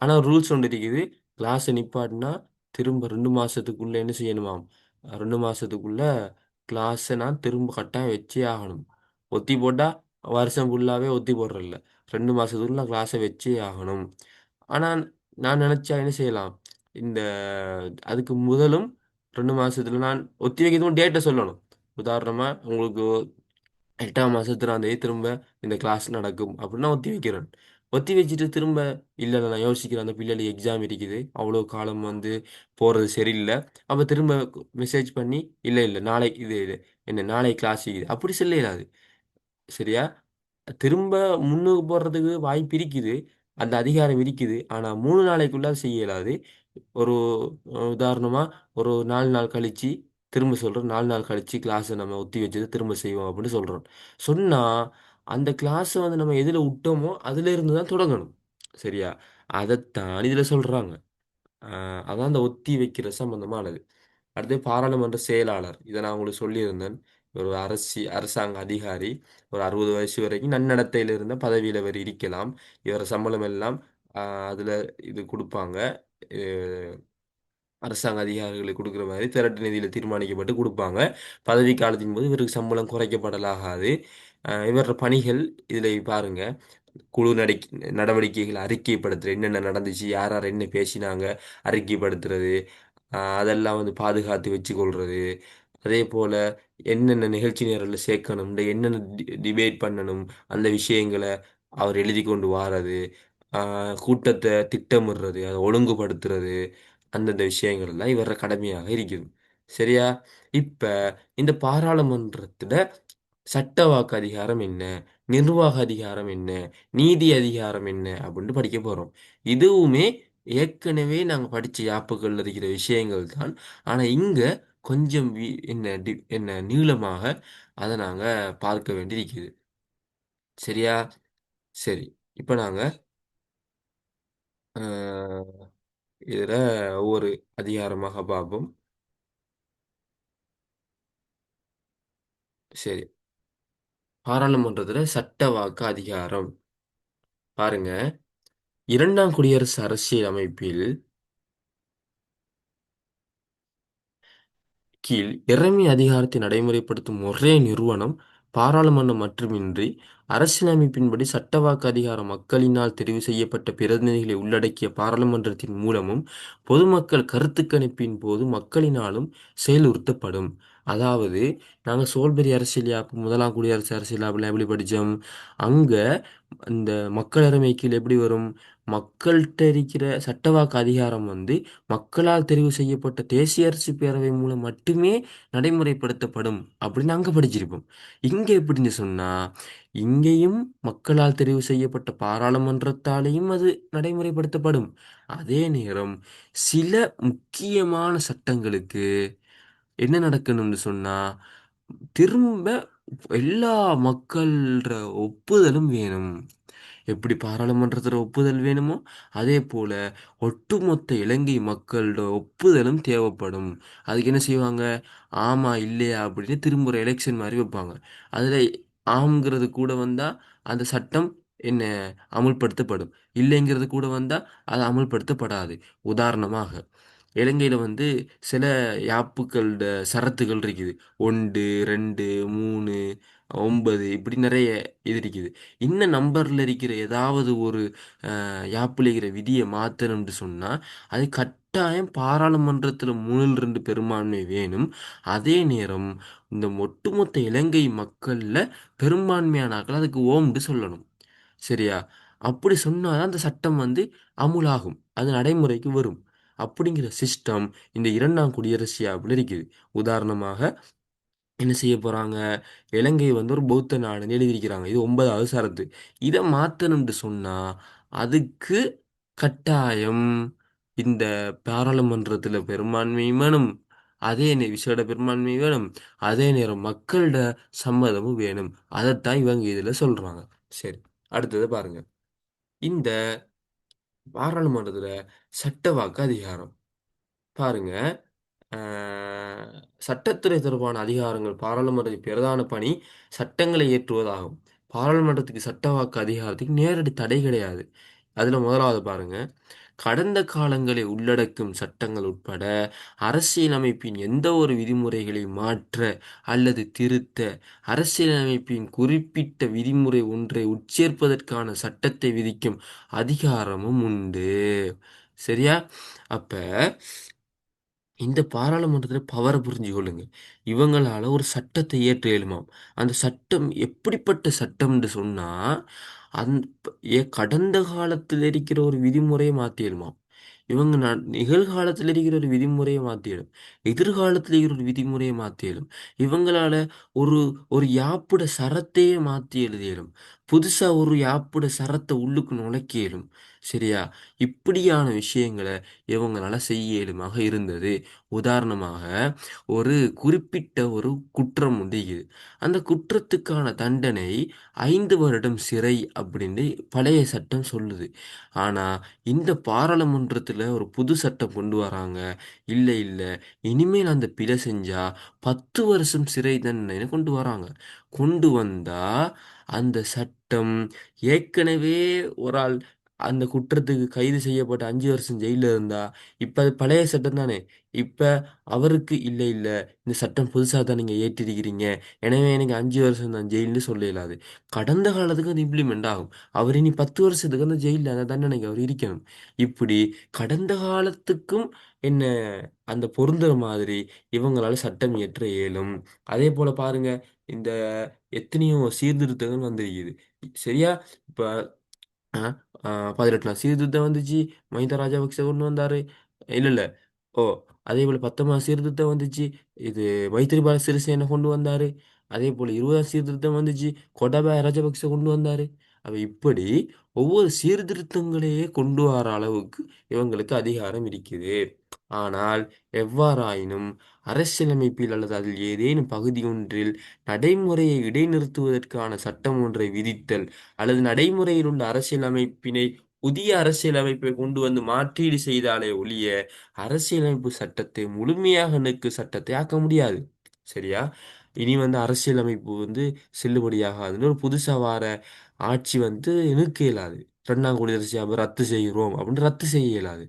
ஆனால் ரூல்ஸ் ஒன்று இருக்குது. கிளாஸை நிப்பாட்டினா திரும்ப 2 மாதத்துக்குள்ளே என்ன செய்யணுமாம்? 2 மாதத்துக்குள்ள கிளாஸை நான் திரும்ப கட்டாயம் வச்சே ஆகணும். ஒத்தி போட்டால் வருஷம் ஃபுல்லாகவே ஒத்தி போடுறதில்ல. 2 மாதத்துக்குள்ள நான் கிளாஸை வச்சே ஆகணும். ஆனால் நான் நினச்சா என்ன செய்யலாம்? இந்த அதுக்கு முதலும் 2 மாதத்துல நான் ஒத்தி வைக்கிறதுக்கும் டேட்டை சொல்லணும். உதாரணமாக உங்களுக்கு 8ஆம் மாதத்துல திரும்ப இந்த கிளாஸ் நடக்கும் அப்படின்னா ஒத்தி வைக்கிறேன். ஒத்தி வச்சுட்டு திரும்ப இல்லை நான் யோசிக்கிறேன், அந்த பிள்ளைகளுக்கு எக்ஸாம் இருக்குது, அவ்வளோ காலம் வந்து போகிறது சரியில்லை, அப்போ திரும்ப மெசேஜ் பண்ணி இல்லை இல்லை நாளை இது என்ன நாளை கிளாஸ் இருக்குது அப்படி சொல்லலாது. சரியா? திரும்ப முன்னுக்கு போடுறதுக்கு வாய்ப்பு இருக்குது. அந்த அதிகாரம் இருக்குது. ஆனா 3 நாளைக்குள்ள அது செய்ய இயலாது. ஒரு உதாரணமா ஒரு 4 நாள் கழிச்சு திரும்ப சொல்றோம். 4 நாள் கழிச்சு கிளாஸை நம்ம ஒத்தி வச்சது திரும்ப செய்வோம் அப்படின்னு சொல்றோம். சொன்னா அந்த கிளாஸை வந்து நம்ம எதுல விட்டோமோ அதுல இருந்து தான் தொடங்கணும். சரியா? அதைத்தான் இதுல சொல்றாங்க. அதான் அந்த ஒத்தி வைக்கிற சம்பந்தமானது. அடுத்து பாராளுமன்ற செயலாளர். இதை நான் உங்களுக்கு சொல்லியிருந்தேன். ஒரு அரசாங்க அதிகாரி, ஒரு 60 வயசு வரைக்கும் நன்னடத்தையில் இருந்த பதவியில் அவர் இருக்கலாம். இவர சம்பளம் எல்லாம் அதுல இது கொடுப்பாங்க. அஹ் அரசாங்க அதிகாரிகளுக்கு கொடுக்குற மாதிரி திரட்டு நிதியில தீர்மானிக்கப்பட்டு கொடுப்பாங்க. பதவி காலத்தின் போது இவருக்கு சம்பளம் குறைக்கப்படலாகாது. இவர பணிகள் இதுல பாருங்க. குழு நடவடிக்கைகள் அறிக்கைப்படுத்துறது, என்னென்ன நடந்துச்சு, யார் யார் என்ன பேசினாங்க, அறிக்கைப்படுத்துறது, அதெல்லாம் வந்து பாதுகாத்து வச்சுக்கொள்றது. அதே போல என்னென்ன நிகழ்ச்சி நேரில் சேர்க்கணும், என்னென்ன டிபேட் பண்ணணும், அந்த விஷயங்களை அவர் எழுதி கொண்டு வாரது, கூட்டத்தை திட்டமிடுறது, அதை ஒழுங்குபடுத்துறது, அந்தந்த விஷயங்கள் எல்லாம் இவர கடமையாக இருக்குது. சரியா? இப்ப இந்த பாராளுமன்றத்துல சட்டவாக்கு அதிகாரம் என்ன, நிர்வாக அதிகாரம் என்ன, நீதி அதிகாரம் என்ன அப்படின்னு படிக்க போறோம். இதுவுமே ஏற்கனவே நாங்க படிச்ச யாப்புகள்ல இருக்கிற விஷயங்கள் தான். ஆனா இங்க கொஞ்சம் என்ன நீளமாக அதை நாங்க பார்க்க வேண்டியிருக்குது. சரியா? சரி. இப்ப நாங்க அஹ், இதுல ஒவ்வொரு அதிகாரமாக பார்ப்போம். சரி. பாராளுமன்றத்துல சட்ட வாக்கு அதிகாரம் பாருங்க. இரண்டாம் குடியரசு அரசியல் அமைப்பில் கீழ் இறைமை அதிகாரத்தை நடைமுறைப்படுத்தும் ஒரே நிறுவனம் பாராளுமன்றம் மட்டுமின்றி அரசியலமைப்பின்படி சட்டவாக்க அதிகாரம் மக்களினால் தெரிவு செய்யப்பட்ட பிரதிநிதிகளை உள்ளடக்கிய பாராளுமன்றத்தின் மூலமும் பொதுமக்கள் கருத்து கணிப்பின் போது மக்களினாலும் செயலுறுத்தப்படும். அதாவது நாங்கள் சோல்பெரி அரசியல் யாப்பு முதலாம் குடியரசு அரசியல் யாப்பில் எப்படி படித்தோம்? அங்கே இந்த மக்களவை கீழ் எப்படி வரும்? மக்கள்கிட்ட இருக்கிற சட்டவாக்க அதிகாரம் மக்களால் தெரிவு செய்யப்பட்ட தேசிய அரசு பேரவை மூலம் மட்டுமே நடைமுறைப்படுத்தப்படும் அப்படின்னு அங்க படிச்சிருப்போம். இங்க எப்படின்னு சொன்னா, இங்கேயும் மக்களால் தெரிவு செய்யப்பட்ட பாராளுமன்றத்தாலேயும் அது நடைமுறைப்படுத்தப்படும். அதே நேரம் சில முக்கியமான சட்டங்களுக்கு என்ன நடக்கணும்னு சொன்னா, திரும்ப எல்லா மக்கள்ற ஒப்புதலும் வேணும். எப்படி பாராளுமன்றத்தில் ஒப்புதல் வேணுமோ அதே போல ஒட்டுமொத்த இலங்கை மக்களோட ஒப்புதலும் தேவைப்படும். அதுக்கு என்ன செய்வாங்க? ஆமா இல்லையா அப்படின்னு திரும்ப ஒரு எலெக்ஷன் மாதிரி வைப்பாங்க. அதில் ஆம்ங்கிறது கூட வந்தால் அந்த சட்டம் என்ன அமுல்படுத்தப்படும், இல்லைங்கிறது கூட வந்தால் அது அமுல்படுத்தப்படாது. உதாரணமாக இலங்கையில் சில யாப்புக்களோட சரத்துகள் இருக்குது. 1, 2, 3, 9 இப்படி நிறைய இது இருக்குது. இந்த நம்பரில் இருக்கிற ஏதாவது ஒரு யாப்பில் இருக்கிற விதியை மாற்றணும்னு சொன்னால் அது கட்டாயம் பாராளுமன்றத்தில் 3/2 பெரும்பான்மை வேணும். அதே நேரம் இந்த ஒட்டுமொத்த இலங்கை மக்களில் பெரும்பான்மையானாக்கள் அதுக்கு ஓம்னு சொல்லணும். சரியா? அப்படி சொன்னாதான் அந்த சட்டம் அமுலாகும், அது நடைமுறைக்கு வரும். அப்படிங்கிற சிஸ்டம் இந்த இரண்டாம் குடியரசு யாப்பில் இருக்குது. உதாரணமாக என்ன செய்ய போறாங்க? இலங்கை ஒரு பௌத்த நாடுன்னு எழுதியிருக்கிறாங்க. இது 9வது சரத்து. இதை மாத்தணும்னு சொன்னா அதுக்கு கட்டாயம் இந்த பாராளுமன்றத்தில் பெரும்பான்மை வேணும். விசேட பெரும்பான்மை வேணும். அதே நேரம் மக்களோட சம்மதமும் வேணும். அதைத்தான் இவங்க இதுல சொல்றாங்க. சரி, அடுத்தது பாருங்க. இந்த பாராளுமன்றத்துல சட்டவாக்க அதிகாரம் பாருங்க. அஹ், சட்டத்துறை தொடர்பான அதிகாரங்கள் பாராளுமன்றத்தின் பிரதான பணி சட்டங்களை இயற்றுவதாகும். பாராளுமன்றத்துக்கு சட்டவாக்க அதிகாரத்துக்கு நேரடி தடை கிடையாது. அதுல முதலாவது பாருங்க, கடந்த காலங்களை உள்ளடக்கும் சட்டங்கள் உட்பட அரசியலமைப்பின் எந்த ஒரு விதிமுறைகளை மாற்ற அல்லது திருத்த அரசியலமைப்பின் குறிப்பிட்ட விதிமுறை ஒன்றை உட்சேர்ப்பதற்கான சட்டத்தை விதிக்கும் அதிகாரமும் உண்டு. சரியா? அப்ப இந்த பாராளுமன்றத்தில் பவரை புரிஞ்சு கொள்ளுங்க. இவங்களால ஒரு சட்டத்தை இயற்ற இயலுமாம். அந்த சட்டம் எப்படிப்பட்ட சட்டம்னு சொன்னா, கடந்த காலத்தில் இருக்கிற ஒரு விதிமுறையை மாற்றியலுமாம். இவங்க நிகழ்காலத்தில் இருக்கிற ஒரு விதிமுறையை மாற்றிடும், எதிர்காலத்தில் இருக்கிற ஒரு விதிமுறையை மாற்றிடும். இவங்களால ஒரு ஒரு யாப்புட சரத்தையே மாற்றி எழுதிடும். புதுசா ஒரு யாப்புட சரத்தை உள்ளுக்கு நுழைக்கலும். சரியா? இப்படியான விஷயங்களை இவங்களால செய்ய இயலுமாக இருந்தது. உதாரணமாக ஒரு குறிப்பிட்ட ஒரு குற்றம் இருக்குது. அந்த குற்றத்துக்கான தண்டனை 5 வருடம் சிறை அப்படின்னு பழைய சட்டம் சொல்லுது. ஆனா இந்த பாராளுமன்றத்துல ஒரு புது சட்டம் கொண்டு வராங்க. இல்ல இல்ல, இனிமேல் அந்த பிழை செஞ்சா 10 வருஷம் சிறை தண்டனை கொண்டு வராங்க. கொண்டு வந்தா அந்த சட்டம் ஏற்கனவே ஒரு ஆள் அந்த குற்றத்துக்கு கைது செய்யப்பட்ட 5 வருஷம் ஜெயில இருந்தா இப்ப அது பழைய சட்டம் தானே. இப்ப அவருக்கு இல்ல இல்ல, இந்த சட்டம் புதுசாக தான் நீங்க ஏற்றிருக்கிறீங்க, எனவே எனக்கு 5 வருஷம் தான் ஜெயில்னு சொல்ல இயலாது. கடந்த காலத்துக்கு அது இம்ப்ளிமெண்ட் ஆகும். அவர் இனி 10 வருஷத்துக்கு அந்த ஜெயிலில் அந்த தண்டனைக்கு அவர் இருக்கணும். இப்படி கடந்த காலத்துக்கும் என்ன அந்த பொருந்துற மாதிரி இவங்களால சட்டம் இயற்ற இயலும். அதே போல பாருங்க, இந்த எத்தனையோ சீர்திருத்தங்கள் வந்திருக்குது. சரியா? இப்ப ஆ, 18ஆம் சீர்திருத்தம் வந்துச்சு, மஹிந்த ராஜபக்ச கொண்டு வந்தாரு. இல்ல இல்ல, ஓ, அதே போல 19ஆம் சீர்திருத்தம் வந்துச்சு, இது மைத்திரிபால சிறிசேன கொண்டு வந்தாரு. அதே போல 20ஆம் சீர்திருத்தம் வந்துச்சு, கோட்டாபய ராஜபக்ச கொண்டு வந்தாரு. அவ இப்படி ஒவ்வொரு சீர்திருத்தங்களையே கொண்டு வர அளவுக்கு இவங்களுக்கு அதிகாரம் இருக்குது. ஆனால் எவ்வாறாயினும் அரசியலமைப்பில் அல்லது அதில் ஏதேனும் பகுதி ஒன்றில் நடைமுறையை இடைநிறுத்துவதற்கான சட்டம் ஒன்றை விதித்தல் அல்லது நடைமுறையில் உள்ள அரசியலமைப்பினை புதிய அரசியலமைப்பை கொண்டு மாற்றீடு செய்தாலே ஒழிய அரசியலமைப்பு சட்டத்தை முழுமையாக நீக்கு சட்டத்தை ஆக்க முடியாது. சரியா? இனி அரசியலமைப்பு செல்லுபடியாகாதுன்னு ஒரு புதுசா வார ஆட்சி நீக்க இயலாது. ரெண்டாம் குடியரசு யாப்பை ரத்து செய்கிறோம் அப்படின்னு ரத்து செய்ய இயலாது.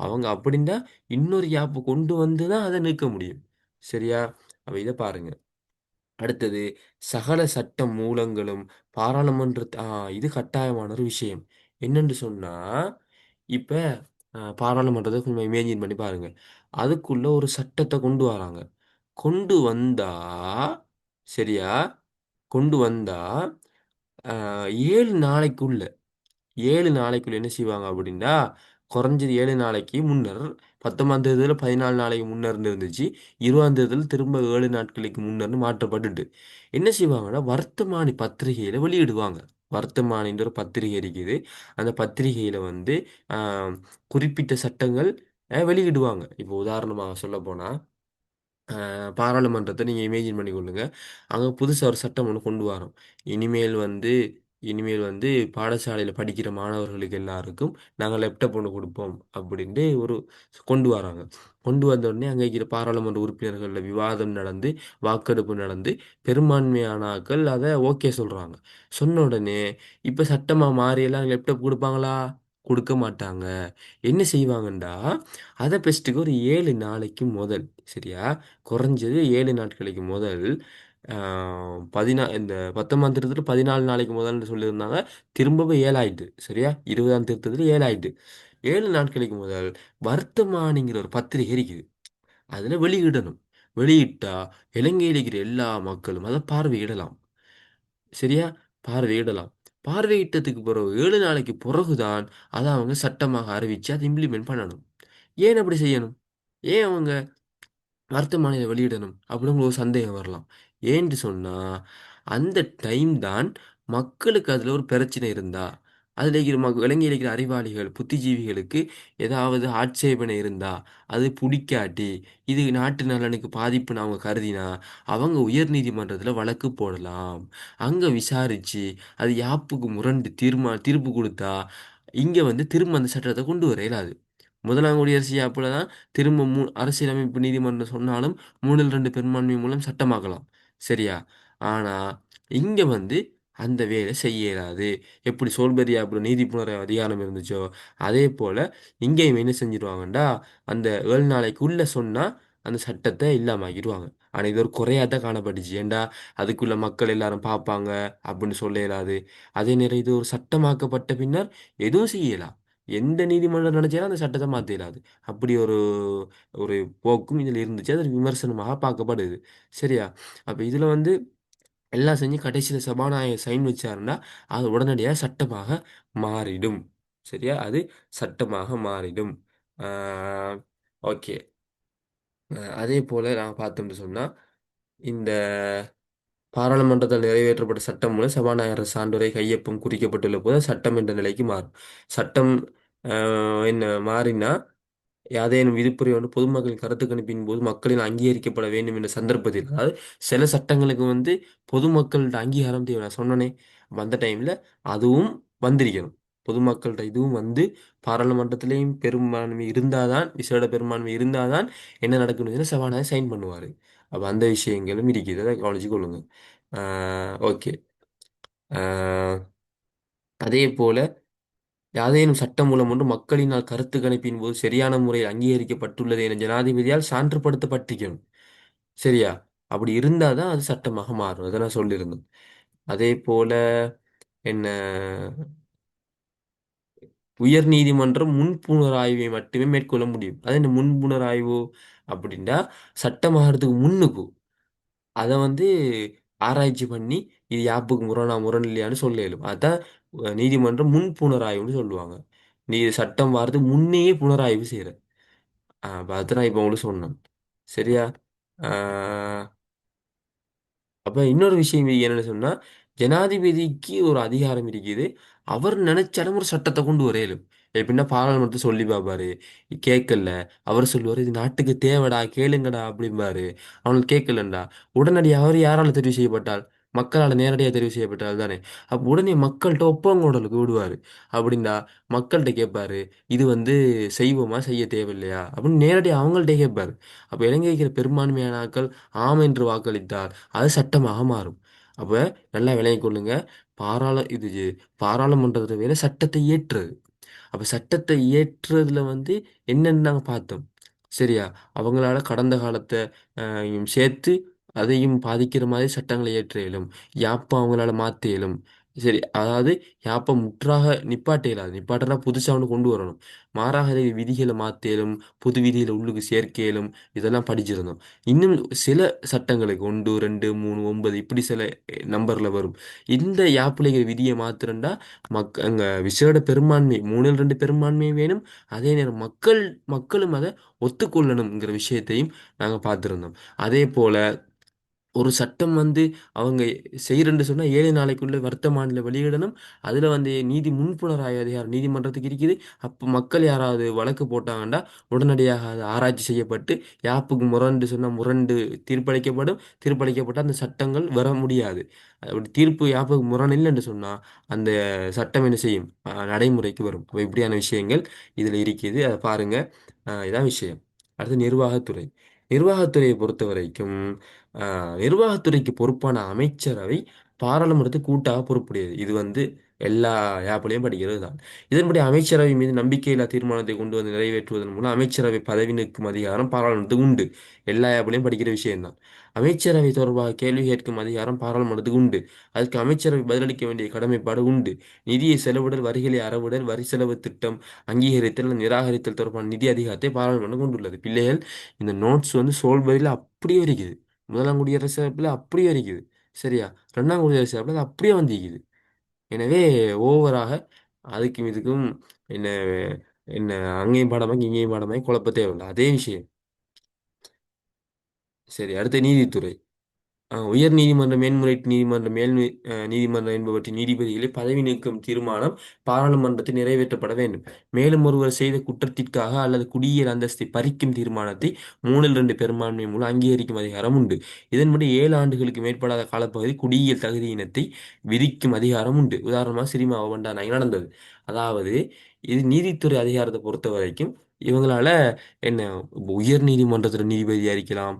அவங்க அப்படின்னா இன்னொரு யாப்பை கொண்டு வந்து தான் அதை நீக்க முடியும். சரியா? அப்ப இதை பாருங்க. அடுத்தது, சகல சட்ட மூலங்களும் பாராளுமன்ற இது கட்டாயமான ஒரு விஷயம். என்னன்னு சொன்னா, இப்ப பாராளுமன்றத்தை கொஞ்சம் இமேஜின் பண்ணி பாருங்க. அதுக்குள்ள ஒரு சட்டத்தை கொண்டு வராங்க. கொண்டு வந்தா, சரியா, கொண்டு வந்தா 7 நாளைக்குள்ள 7 நாளைக்குள்ள என்ன செய்வாங்க அப்படின்னா, குறைஞ்சது 7 நாளைக்கு முன்னர், 19 தேதியில 14 நாளைக்கு முன்னர்னு இருந்துச்சு. 20 தேதியில் திரும்ப 7 நாட்களுக்கு முன்னர்னு மாற்றப்பட்டுட்டு என்ன செய்வாங்கன்னா, வர்த்தமானி பத்திரிகையில வெளியிடுவாங்க. வர்த்தமானின்ற ஒரு பத்திரிகை இருக்குது. அந்த பத்திரிகையில வந்து ஆஹ், குறிப்பிட்ட சட்டங்கள் வெளியிடுவாங்க. இப்போ உதாரணமாக சொல்ல போனா, பாராளுமன்றத்தை நீங்கள் இமேஜின் பண்ணி கொள்ளுங்க. அங்கே புதுசாக ஒரு சட்டம் ஒன்று கொண்டு வரோம். இனிமேல் வந்து இனிமேல் வந்து பாடசாலையில் படிக்கிற மாணவர்களுக்கு எல்லாருக்கும் நாங்கள் லேப்டாப் ஒன்று கொடுப்போம் அப்படின்ட்டு ஒரு கொண்டு வராங்க. கொண்டு வந்த உடனே அங்கே இருக்கிற பாராளுமன்ற உறுப்பினர்களில் விவாதம் நடந்து வாக்கெடுப்பு நடந்து பெரும்பான்மையான ஆட்கள் அதை ஓகே சொல்கிறாங்க. சொன்ன உடனே இப்போ சட்டமாக மாறியெல்லாம் லேப்டாப் கொடுப்பாங்களா? கொடுக்க மாட்டாங்க. என்ன செய்வாங்கண்டா, அதை பெஸ்ட்டுக்கு ஒரு 7 நாளைக்கு முதல், சரியா, குறைஞ்சது 7 நாட்களுக்கு முதல், இந்த 19 திருத்தத்தில் 14 நாளைக்கு முதல்னு சொல்லியிருந்தாங்க. திரும்பவும் 7 ஆயிட்டு. சரியா, 20 திருத்தத்தில் 7 ஆயிட்டு. 7 நாட்களுக்கு முதல் வர்த்தமானிங்கிற ஒரு பத்திரிகை இருக்குது. அதில் வெளியிடணும். வெளியிட்டா இலங்கையில் இருக்கிற எல்லா மக்களும் அதை பார்வையிடலாம். சரியா, பார்வையிடலாம். பார்வையிட்டதுக்கு பிறகு 7 நாளைக்கு பிறகுதான் அதை அவங்க சட்டமாக அறிவிச்சு அதை இம்ப்ளிமெண்ட் பண்ணணும். ஏன் அப்படி செய்யணும்? ஏன் அவங்க வர்த்தமானியில வெளியிடணும் அப்படின்னு ஒரு சந்தேகம் வரலாம். ஏன்னு சொன்னா, அந்த டைம் தான் மக்களுக்கு அதில் ஒரு பிரச்சனை இருந்தா, அதில் இருக்கிற இலங்கையில் இருக்கிற அறிவாளிகள் புத்திஜீவிகளுக்கு ஏதாவது ஆட்சேபனை இருந்தா, அது பிடிக்காட்டி, இது நாட்டு நலனுக்கு பாதிப்புன்னு அவங்க கருதினா, அவங்க உயர் நீதிமன்றத்தில் வழக்கு போடலாம். அங்கே விசாரிச்சு அது யாப்புக்கு முரண்டு தீர்ப்பு கொடுத்தா இங்கே வந்து திரும்ப அந்த சட்டத்தை கொண்டு வர இயலாது. முதலாம் குடியரசு யாப்பில் தான் திரும்ப அரசியலமைப்பு நீதிமன்றம் சொன்னாலும் 3/2 பெரும்பான்மை மூலம் சட்டமாக்கலாம். சரியா? ஆனா இங்க வந்து அந்த வேலை செய்ய இயலாது. எப்படி சோல்பெரி ஆப்பில் நீதி புனர அதிகாரம் இருந்துச்சோ அதே போல இங்கேயும் என்ன செஞ்சிருவாங்கண்டா, அந்த 7 நாளைக்குள்ள சொன்னா அந்த சட்டத்தை இல்லாமக்கிடுவாங்க. ஆனா இது ஒரு குறையாத்தான் காணப்பட்டுச்சு. ஏண்டா, அதுக்குள்ள மக்கள் எல்லாரும் பார்ப்பாங்க அப்படின்னு சொல்ல இயலாது. அதே நேரம் இது ஒரு சட்டமாக்கப்பட்ட பின்னர் எதுவும் செய்யலாம். எந்த நீதிமன்றம் நினைச்சாலும் அந்த சட்டத்தை மாற்ற இயலாது. அப்படி ஒரு ஒரு போக்கும் இதில் இருந்துச்சு. அது விமர்சனமாக பார்க்கப்படுது. சரியா? அப்போ இதில் வந்து எல்லாம் செஞ்சு கடைசியில் சபாநாயகர் சைன் வச்சாருன்னா அது உடனடியாக சட்டமாக மாறிடும். சரியா? அது சட்டமாக மாறிடும். ஓகே. அதே போல நான் பார்த்தோம்னு சொன்னா, இந்த பாராளுமன்றத்தால் நிறைவேற்றப்பட்ட சட்டம் மூலம் சபாநாயகர் சான்றுரை கையொப்பம் குறிக்கப்பட்டுள்ள போது சட்டம் என்ற நிலைக்கு மாறும். சட்டம் என்ன மாறினா, யாதேனும் விதிப்புரை ஒன்று பொதுமக்களின் கருத்து கணிப்பின் போது மக்களின் அங்கீகரிக்கப்பட வேண்டும் என்ற சந்தர்ப்பத்தில், அதாவது சில சட்டங்களுக்கு வந்து பொதுமக்கள்கிட்ட அங்கீகாரம் தேவை. நான் சொன்னனே, அப்ப அந்த டைம்ல அதுவும் வந்திருக்கணும். பொதுமக்கள்கிட்ட இதுவும் வந்து பாராளுமன்றத்திலேயும் பெரும்பான்மை இருந்தாதான், விசேட பெரும்பான்மை இருந்தாதான் என்ன நடக்கணும்னு சபாநாயகர் சைன் பண்ணுவார். அப்போ அந்த விஷயங்களும் இருக்குது. அதை கவனிச்சு கொள்ளுங்க. ஓகே. அதே போல யாதேனும் சட்டம் மூலம் ஒன்று மக்களினால் கருத்து கணிப்பின் போது சரியான முறையில் அங்கீகரிக்கப்பட்டுள்ளது என ஜனாதிபதியால் சான்றுபடுத்தப்பட்டிருக்கணும். சரியா? அப்படி இருந்தால் தான் அது சட்டமாக மாறும். அதை நான் சொல்லியிருந்தேன். அதே போல என்ன, உயர் நீதிமன்றம் முன்புணராய்வை மட்டுமே மேற்கொள்ள முடியும். அது என்ன முன்புணராய்வு அப்படின்னா, சட்டமாகறதுக்கு முன்னுக்கு அதை வந்து ஆராய்ச்சி பண்ணி இது யாப்புக்கு முரண் இல்லையான்னு சொல்ல இயலும். அதான் நீதிமன்றம் முன் புனராய்வுன்னு சொல்லுவாங்க. நீ சட்டம் வாரது முன்னையே புனராய்வு செய்யற. பார்த்து நான் இப்போ உங்களுக்கு சொன்னேன். சரியா? ஆஹ் அப்ப இன்னொரு விஷயம் என்னன்னு சொன்னா, ஜனாதிபதிக்கு ஒரு அதிகாரம் இருக்குது. அவர் நினைச்சாலும் ஒரு சட்டத்தை கொண்டு வரையலும். எப்படின்னா பாராளுமன்றத்தை சொல்லி பார்ப்பாரு. கேட்கல. அவர் சொல்லுவாரு, இது நாட்டுக்கு தேவைடா கேளுங்கடா அப்படிம்பாரு. அவனுக்கு கேட்கலண்டா, உடனடியாக அவர் யாரால தெரிவு செய்யப்பட்டால், மக்களால் நேரடியாக தெரிவு செய்யப்பட்டால் தானே. அப்போ உடனே மக்கள்கிட்ட ஒப்பங்கூடலுக்கு விடுவாரு. அப்படின்னா மக்கள்கிட்ட கேட்பாரு, இது வந்து செய்வோமா செய்ய தேவையில்லையா அப்படின்னு நேரடியாக அவங்கள்ட்ட கேட்பாரு. அப்போ இலங்கை இருக்கிற பெரும்பான்மையான ஆட்கள் ஆம் என்று வாக்களித்தால் அது சட்டமாக மாறும். அப்ப நல்லா விளங்கிக் கொள்ளுங்க. இது பாராளுமன்றத்தை வேலை சட்டத்தை இயற்றுறது. அப்ப சட்டத்தை இயற்றுறதுல வந்து என்னன்னு நாங்க பார்த்தோம். சரியா? அவங்களால கடந்த காலத்தை சேர்த்து அதையும் பாதிக்கிற மாதிரி சட்டங்களை இயற்ற இயலும். யாப்ப அவங்களால மாற்ற இயலும். சரி, அதாவது யாப்ப முற்றாக நிப்பாட்ட இயலாது. நிப்பாட்டனா புதுசா ஒன்று கொண்டு வரணும். மாறாக இதை விதிகளை மாற்ற இயலும். புது விதிகளை உள்ளுக்கு சேர்க்க இயலும். இதெல்லாம் படிச்சிருந்தோம். இன்னும் சில சட்டங்களுக்கு 1, 2, 3, 9 இப்படி சில நம்பர்ல வரும். இந்த யாப்பிளைகள் விதியை மாத்திரண்டா அங்க விசேட பெரும்பான்மை 3/2 பெரும்பான்மை வேணும். அதே நேரம் மக்களும் அதை ஒத்துக்கொள்ளணுங்கிற விஷயத்தையும் நாங்க பார்த்திருந்தோம். அதே போல ஒரு சட்டம் வந்து அவங்க செய்யறன்னு சொன்னா 7 நாளைக்குள்ள வர்த்தமானில வெளியிடணும். அதுல வந்து நீதி முன்புணராய அதிகாரம் நீதிமன்றத்துக்கு இருக்குது. அப்ப மக்கள் யாராவது வழக்கு போட்டாங்கன்னா உடனடியாக அது ஆராய்ச்சி செய்யப்பட்டு யாப்புக்கு முரண்டு சொன்னா முரண்டு தீர்ப்பளிக்கப்படும். தீர்ப்பளிக்கப்பட்ட அந்த சட்டங்கள் வர முடியாது. அப்படி தீர்ப்பு யாப்புக்கு முரண் இல்லைன்னு சொன்னா அந்த சட்டம் என்ன செய்யும்? நடைமுறைக்கு வரும். அப்ப இப்படியான விஷயங்கள் இதுல இருக்குது. அதை பாருங்க. இதான் விஷயம். அடுத்து நிர்வாகத்துறை. நிர்வாகத்துறையை பொறுத்த வரைக்கும் நிர்வாகத்துறைக்கு பொறுப்பான அமைச்சரவை பாராளுமன்றத்துக்கு கூட்டாக பொறுப்புடையது. இது வந்து எல்லா யாப்பிலையும் படிக்கிறது தான். இதன்படி அமைச்சரவை மீது நம்பிக்கையில்லா தீர்மானத்தை கொண்டு வந்து நிறைவேற்றுவதன் மூலம் அமைச்சரவை பதவி நிற்கும் அதிகாரம் பாராளுமன்றத்துக்கு உண்டு. எல்லா யாப்பிலையும் படிக்கிற விஷயம்தான். அமைச்சரவை தொடர்பாக கேள்வி கேட்கும் அதிகாரம் பாராளுமன்றத்துக்கு உண்டு. அதுக்கு அமைச்சரவை பதிலளிக்க வேண்டிய கடமைப்பாடு உண்டு. நிதியை செலவிடல், வரிகளை அறவிடல், வரி செலவு திட்டம் அங்கீகரித்தல், நிராகரித்தல் தொடர்பான நிதி அதிகாரத்தை பாராளுமன்றம் கொண்டுள்ளது. பிள்ளைகள், இந்த நோட்ஸ் வந்து சோல்வரியில் அப்படியே இருக்குது. முதலாம் குடியரசு அமைப்பில் அப்படியே இருக்குது. சரியா? ரெண்டாம் குடியரசு அமைப்பில் அது அப்படியே வந்திருக்குது. எனவே ஓவராக அதுக்கும் இதுக்கும் என்ன என்ன அங்கேயும் பாடமாக்கி இங்கேயும் பாடமாக்கி குழப்ப தேவையில்லை. அதே விஷயம். சரி, அடுத்த நீதித்துறை. உயர் நீதிமன்றம், மேன்முறையீட்டு நீதிமன்றம், நீதிமன்றம் என்பவற்றின் நீதிபதிகளை பதவி நீக்கும் தீர்மானம் பாராளுமன்றத்தில் நிறைவேற்றப்பட வேண்டும். மேலும் ஒருவர் செய்த குற்றத்திற்காக அல்லது குடியியல் அந்தஸ்தை பறிக்கும் தீர்மானத்தை 3/2 பெரும்பான்மை மூலம் அங்கீகரிக்கும் அதிகாரம் உண்டு. இதன்படி 7 ஆண்டுகளுக்கு மேற்படாத காலப்பகுதி குடியியல் தகுதியினத்தை விதிக்கும் அதிகாரம் உண்டு. உதாரணமாக சிரிமா பண்டாநாயக நடந்தது. அதாவது இது நீதித்துறை அதிகாரத்தை பொறுத்த வரைக்கும் இவங்களால என்ன உயர் நீதிமன்றத்தில் நீதிபதியா இருக்கலாம்.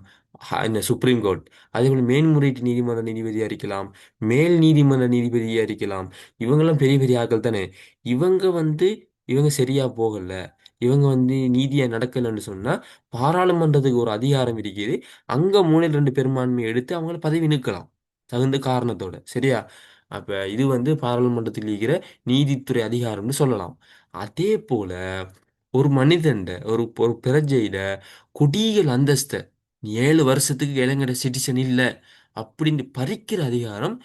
என்ன சுப்ரீம் கோர்ட், அதேபோல் மேன்முறையீட்டு நீதிமன்ற நீதிபதியா இருக்கலாம். மேல் நீதிமன்ற நீதிபதியா இருக்கலாம். இவங்கெல்லாம் பெரிய பெரிய ஆட்கள் தானே. இவங்க வந்து இவங்க சரியா போகல, இவங்க வந்து நீதியா நடக்கலைன்னு சொன்னா பாராளுமன்றத்துக்கு ஒரு அதிகாரம் இருக்குது. அங்க 3/2 பெரும்பான்மை எடுத்து அவங்கள பதவி நீக்கலாம் தகுந்த காரணத்தோட. சரியா? அப்ப இது வந்து பாராளுமன்றத்தில் இருக்கிற நீதித்துறை அதிகாரம்னு சொல்லலாம். அதே போல ஒரு மனிதன்ட ஒரு ஒரு பிரஜையிட குடியியல் அந்தஸ்தை 7 வருஷத்துக்கு இளைஞர சிட்டிசன் இல்லை அப்படின்னு பறிக்கிற அதிகாரம்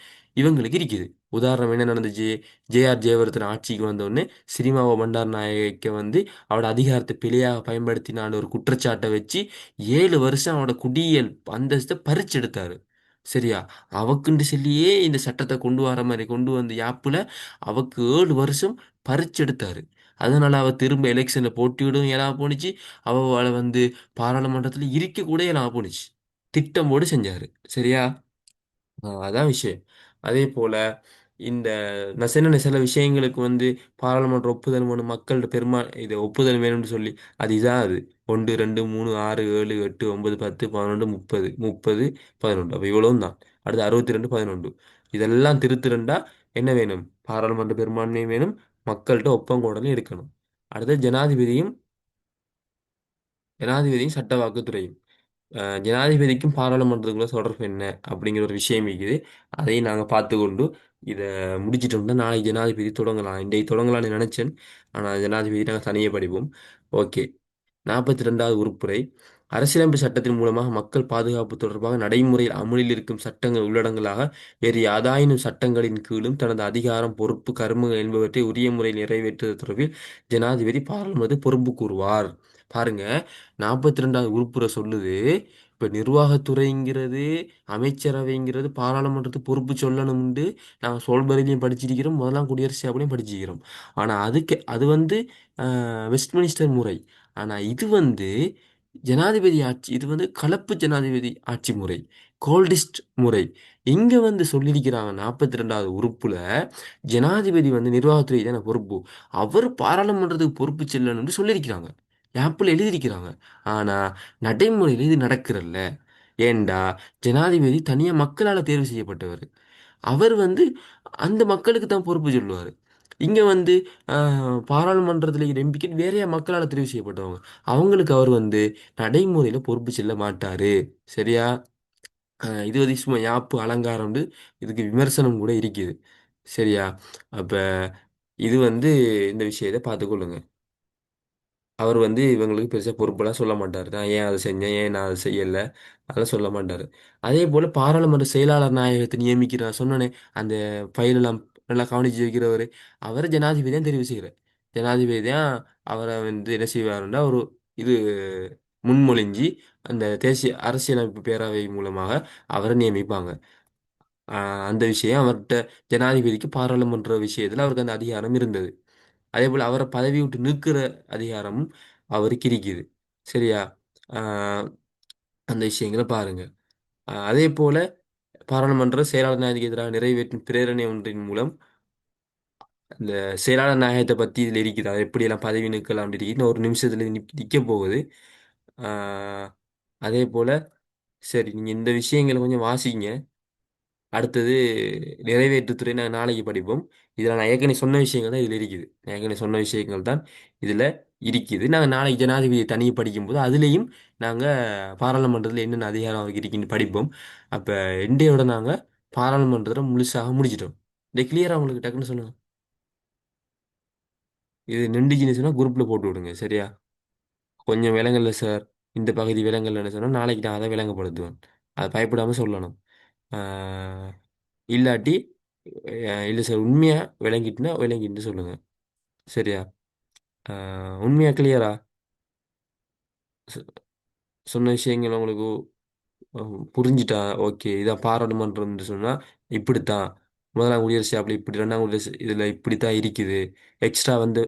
இவங்களுக்கு இருக்குது. உதாரணம் என்ன நடந்துச்சு? ஜேவர்தன் ஆட்சிக்கு வந்தோடனே சிரிமாவோ பண்டார் நாயக்க வந்து அவட அதிகாரத்தை பிழையாக பயன்படுத்தினான்னு ஒரு குற்றச்சாட்டை வச்சு 7 வருஷம் அவனோட குடியியல் அந்தஸ்தை பறிச்செடுத்தாரு. சரியா? அவக்குண்டு சொல்லியே இந்த சட்டத்தை கொண்டு வர மாதிரி கொண்டு வந்து யாப்புல அவக்கு 7 வருஷம் பறிச்செடுத்தாரு. அதனால அவ திரும்ப எலெக்ஷன்ல போட்டியிடும் இயலாம போணுச்சு. அவளை வந்து பாராளுமன்றத்துல இருக்க கூட இயலாம போணுச்சு. திட்டம் போட்டு செஞ்சாரு. சரியா? அதான் விஷயம். அதே போல இந்த நான் சொன்ன சில விஷயங்களுக்கு வந்து பாராளுமன்ற ஒப்புதல் வேணும், மக்கள்கிட்ட இது ஒப்புதல் வேணும்னு சொல்லி அது இதான் அது 1, 2, 3, 6, 7, 8, 9, 10, 11, 30, 30, 11. அப்போ இவ்வளவும் தான். அடுத்து 62, 11. இதெல்லாம் திருத்திரண்டா என்ன வேணும்? பாராளுமன்ற பெரும்பான்மை வேணும், மக்கள்கிட்ட ஒப்பங்கூடலும் இருக்கணும். அடுத்து ஜனாதிபதியும் சட்ட வாக்குத்துறையும். ஜனாதிபதிக்கும் பாராளுமன்றத்துக்குள்ள தொடர்பு என்ன அப்படிங்கிற ஒரு விஷயம் இருக்குது. அதையும் நாங்கள் பார்த்து கொண்டு இதை முடிச்சிட்டோம்னா நாளைக்கு ஜனாதிபதி தொடங்கலாம். இன்றைக்கு தொடங்கலாம்னு நினைச்சேன். ஆனால் ஜனாதிபதி நாங்கள் தனியே படிப்போம். ஓகே. 42வது உறுப்புரை. அரசியலமைப்பு சட்டத்தின் மூலமாக மக்கள் பாதுகாப்பு தொடர்பாக நடைமுறையில் அமுலில் இருக்கும் சட்டங்கள் உள்ளடங்கலாக வேறு யாதாயினும் சட்டங்களின் கீழும் தனது அதிகாரம், பொறுப்பு, கருமங்கள் என்பவற்றை உரிய முறையில் நிறைவேற்றுவது தொடர்பில் ஜனாதிபதி பாராளுமன்றத்தை பொறுப்பு கூறுவார். பாருங்க, 42வது உறுப்புரை சொல்லுது. இப்ப நிர்வாகத்துறைங்கிறது, அமைச்சரவைங்கிறது பாராளுமன்றத்துக்கு பொறுப்பு சொல்லணும்னு நாங்கள் சோல்பரிலையும் படிச்சிருக்கிறோம், முதலாம் குடியரசு சபையிலையும் படிச்சிருக்கிறோம். ஆனா அது வந்து வெஸ்ட்மினிஸ்டர் முறை. ஆனா இது வந்து ஜனாதிபதி ஆட்சி. இது வந்து கலப்பு ஜனாதிபதி ஆட்சி முறை, கோல்டிஸ்ட் முறை. இங்க வந்து சொல்லியிருக்கிறாங்க 42வது உறுப்புல ஜனாதிபதி வந்து நிர்வாகத்துறை தானே பொறுப்பு, அவர் பாராளுமன்றத்துக்கு பொறுப்பு செல்லணும்னு சொல்லியிருக்கிறாங்க. ஆப்பிள் எழுதியிருக்கிறாங்க. ஆனா நடைமுறையில் இது நடக்கிறல்ல. ஏண்டா ஜனாதிபதி தனியா மக்களால் தேர்வு செய்யப்பட்டவர். அவர் வந்து அந்த மக்களுக்கு தான் பொறுப்பு சொல்லுவார். இங்க வந்து பாராளுமன்றத்தில் இருக்கிற எம்பிக்கள் வேறைய மக்களால் தெரிவு செய்யப்பட்டவங்க. அவங்களுக்கு அவர் வந்து நடைமுறையில பொறுப்பு செல்ல மாட்டாரு. சரியா? இது வந்து சும்மா யாப்பு அலங்காரம் உண்டு. இதுக்கு விமர்சனம் கூட இருக்குது. சரியா? அப்ப இது வந்து இந்த விஷயத்தை பார்த்துக்கொள்ளுங்க. அவர் வந்து இவங்களுக்கு பெருசா பொறுப்பெல்லாம் சொல்ல மாட்டாரு. நான் ஏன் அதை செஞ்சேன், ஏன் நான் அதை செய்யல, அதெல்லாம் சொல்ல மாட்டாரு. அதே போல பாராளுமன்ற செயலாளர் நாயகத்தை நியமிக்கிற நான் சொன்னனே, அந்த ஃபைல் எல்லாம் நல்லா கவனிச்சு வைக்கிறவர், அவர் ஜனாதிபதி தான் தெரிவு செய்கிறார். ஜனாதிபதி தான் அவரை வந்து என்ன செய்வாருன்னா, ஒரு இது முன்மொழிஞ்சி அந்த தேசிய அரசியலமைப்பு பேரவை மூலமாக அவரை நியமிப்பாங்க. அந்த விஷயம் அவர்கிட்ட ஜனாதிபதிக்கு பாராளுமன்ற விஷயத்துல அவருக்கு அந்த அதிகாரம் இருந்தது. அதே போல அவரை பதவி விட்டு நீக்குற அதிகாரமும் அவருக்கு இருக்குது. சரியா? ஆஹ் அந்த விஷயங்களை பாருங்க. அதே போல பாராளுமன்ற செயலாளர் நாயகத்துக்கு எதிராக நிறைவேற்றும் பிரேரணை ஒன்றின் மூலம் இந்த செயலாளர் நாயகத்தை பத்தி இதுல இருக்குது. அதை எப்படியெல்லாம் பதவி நீக்கலாம் இருக்குது. இன்னும் ஒரு நிமிஷத்துல நிக்க போகுது. ஆஹ் அதே போல சரி, நீங்க இந்த விஷயங்களை கொஞ்சம் வாசிங்க. அடுத்தது நிறைவேற்றுத்துறை நாங்கள் நாளைக்கு படிப்போம். இதில் நான் ஏற்கனவே சொன்ன விஷயங்கள் தான் இதில் இருக்குது. நான் ஏற்கனவே சொன்ன விஷயங்கள் தான் இதில் இருக்குது. நாங்கள் நாளைக்கு ஜனாதிபதி தனியாக படிக்கும்போது அதுலேயும் நாங்கள் பாராளுமன்றத்தில் என்னென்ன அதிகாரம் அவருக்கு இருக்குன்னு படிப்போம். அப்போ இந்தியோட நாங்கள் பாராளுமன்றத்தில் முழுசாக முடிச்சிட்டோம். இந்த கிளியராக உங்களுக்கு டக்குன்னு சொல்லுங்கள். இது நின்றுச்சுன்னு சொன்னால் குரூப்பில் போட்டு விடுங்க. சரியா? கொஞ்சம் விலங்கல்ல சார், இந்த பகுதி விலங்கல்னு சொன்னால் நாளைக்கு நான் அதை விளங்கப்படுத்துவேன். அதை பயப்படாமல் சொல்லணும். ஆஹ் இல்லாட்டி இல்லை சார், உண்மையா விளங்கிட்டுனா விளங்கிட்டு சொல்லுங்க. சரியா? உண்மையா கிளியரா சொன்ன விஷயங்கள் உங்களுக்கு புரிஞ்சிட்டா? ஓகே, இதான் பாராளுமன்றம்னு சொன்னா இப்படித்தான் முதலாம் குடியரசு அப்படி இப்படி ரெண்டாம் குடியரசு இதுல இப்படித்தான் இருக்குது. எக்ஸ்ட்ரா வந்து